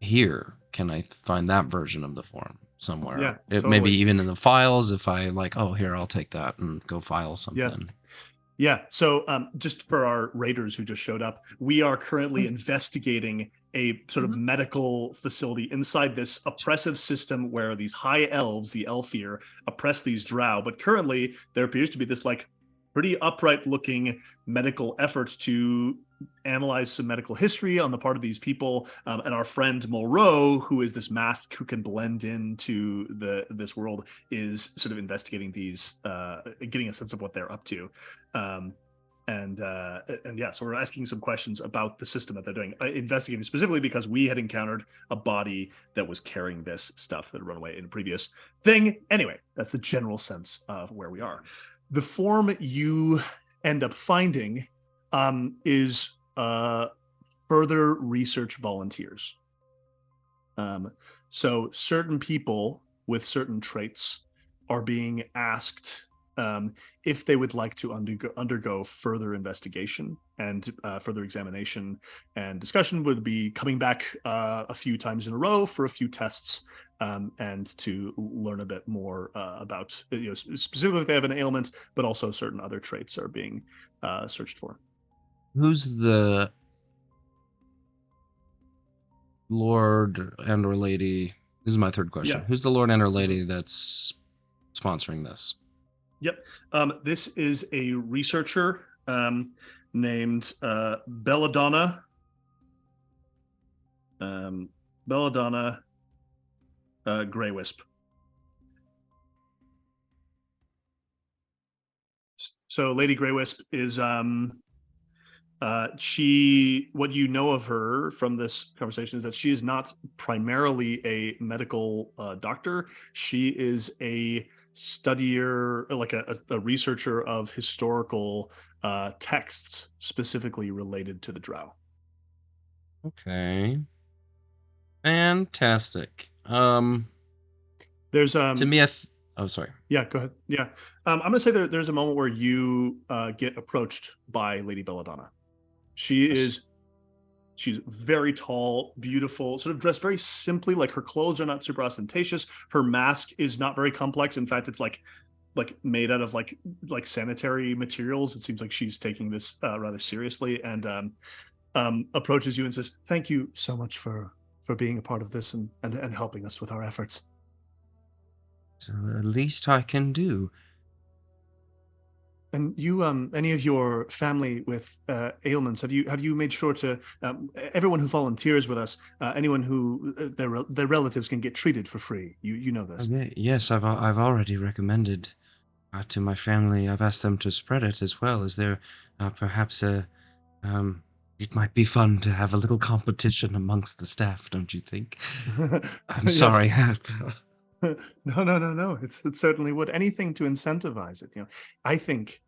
here? Can I find that version of the form somewhere? Yeah, totally. Maybe even in the files, if I like, oh, here, I'll take that and go file something. Yeah. So just for our raiders who just showed up, we are currently investigating a sort of medical facility inside this oppressive system where these high elves, the Elfir, oppress these drow. But currently there appears to be this like pretty upright looking medical efforts to analyze some medical history on the part of these people, and our friend Moreau, who is this mask who can blend into this world, is sort of investigating these, getting a sense of what they're up to, and yeah, so we're asking some questions about the system that they're doing, investigating specifically because we had encountered a body that was carrying this stuff that had run away in a previous thing. Anyway, that's the general sense of where we are. The form you end up finding is further research volunteers. So certain people with certain traits are being asked if they would like to undergo further investigation and further examination, and discussion would be coming back a few times in a row for a few tests, and to learn a bit more about, specifically if they have an ailment, but also certain other traits are being searched for. Who's the Lord and or Lady? This is my third question. Yeah. Who's the Lord and or Lady that's sponsoring this? Yep. This is a researcher named Belladonna. Belladonna Grey Wisp. So Lady Grey Wisp is what you know of her from this conversation is that she is not primarily a medical doctor. She is a studier, like a researcher of historical texts specifically related to the drow. Okay. Fantastic. There's to me, oh, sorry. Yeah, go ahead. Yeah, I'm gonna say there's a moment where you get approached by Lady Belladonna. She's very tall, beautiful, sort of dressed very simply. Like her clothes are not super ostentatious. Her mask is not very complex. In fact, it's like made out of like sanitary materials. It seems like she's taking this rather seriously, and approaches you and says, "Thank you so much for being a part of this and helping us with our efforts." So the least I can do. And you, any of your family with ailments, have you made sure to everyone who volunteers with us, anyone who their relatives can get treated for free? You know this. Okay. Yes, I've already recommended to my family. I've asked them to spread it as well. Is there perhaps a it might be fun to have a little competition amongst the staff, don't you think? I'm sorry. No. It certainly would. Anything to incentivize it. I think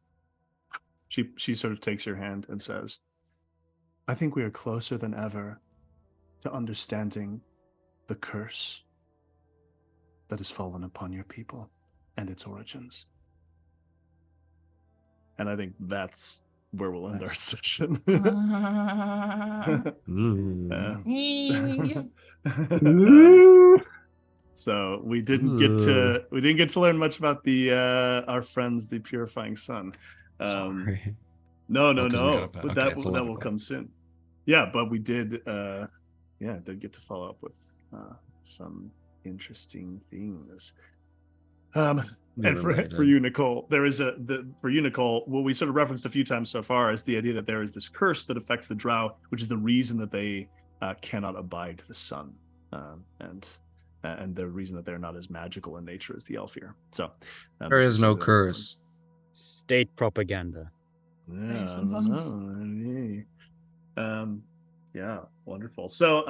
she sort of takes your hand and says, "I think we are closer than ever to understanding the curse that has fallen upon your people and its origins." And I think that's where we'll end our session. So we didn't get to learn much about the our friends, the Purifying Sun. Sorry. No. That will come soon. Yeah, but we did did get to follow up with some interesting things. And for you, Nicole, there is what we sort of referenced a few times so far is the idea that there is this curse that affects the drow, which is the reason that they cannot abide the sun, and the reason that they're not as magical in nature as the Elfir. So there is no curse. State propaganda. Yeah, wonderful. So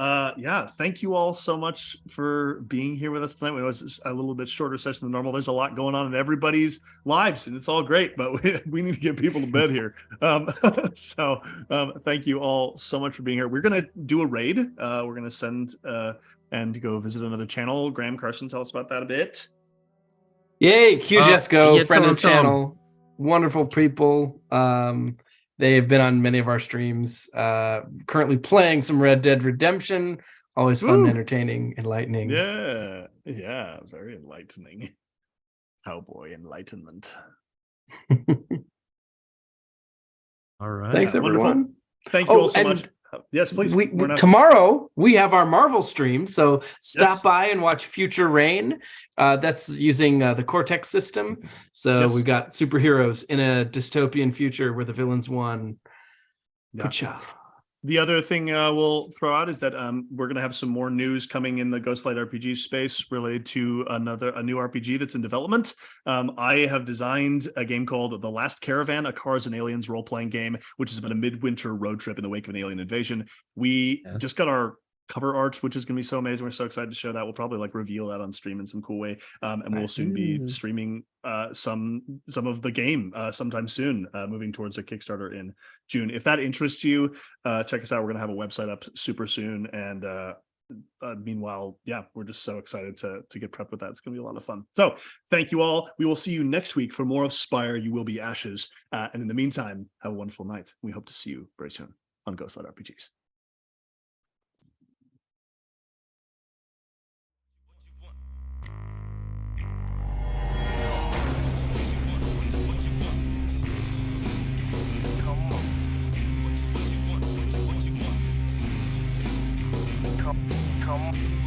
thank you all so much for being here with us tonight. We know it's a little bit shorter session than normal. There's a lot going on in everybody's lives, and it's all great, but we need to get people to bed here. So thank you all so much for being here. We're gonna do a raid. We're gonna send and go visit another channel. Graham, Carson, tell us about that a bit. Yay, QJesco, friend of the channel. Wonderful people. They have been on many of our streams. Currently playing some Red Dead Redemption. Always fun, entertaining, enlightening. Yeah, very enlightening. Cowboy enlightenment. All right. Thanks, everyone. Wonderful. Thank you all so much. Yes, please. Tomorrow we have our Marvel stream, so stop by and watch Future Reign. That's using the Cortex system. So we've got superheroes in a dystopian future where the villains won. Good job. The other thing we'll throw out is that we're going to have some more news coming in the Ghostlight RPG space related to a new RPG that's in development. I have designed a game called The Last Caravan, a Cars and Aliens role-playing game, which is about a midwinter road trip in the wake of an alien invasion. We just got our cover art, which is going to be so amazing. We're so excited to show that. We'll probably reveal that on stream in some cool way, and we'll soon be streaming some of the game sometime soon, moving towards a Kickstarter in June. If that interests you, check us out. We're going to have a website up super soon, and meanwhile, we're just so excited to get prepped with that. It's going to be a lot of fun. So thank you all. We will see you next week for more of Spire. You will be ashes, and in the meantime, have a wonderful night. We hope to see you very soon on Ghostlight RPGs. Come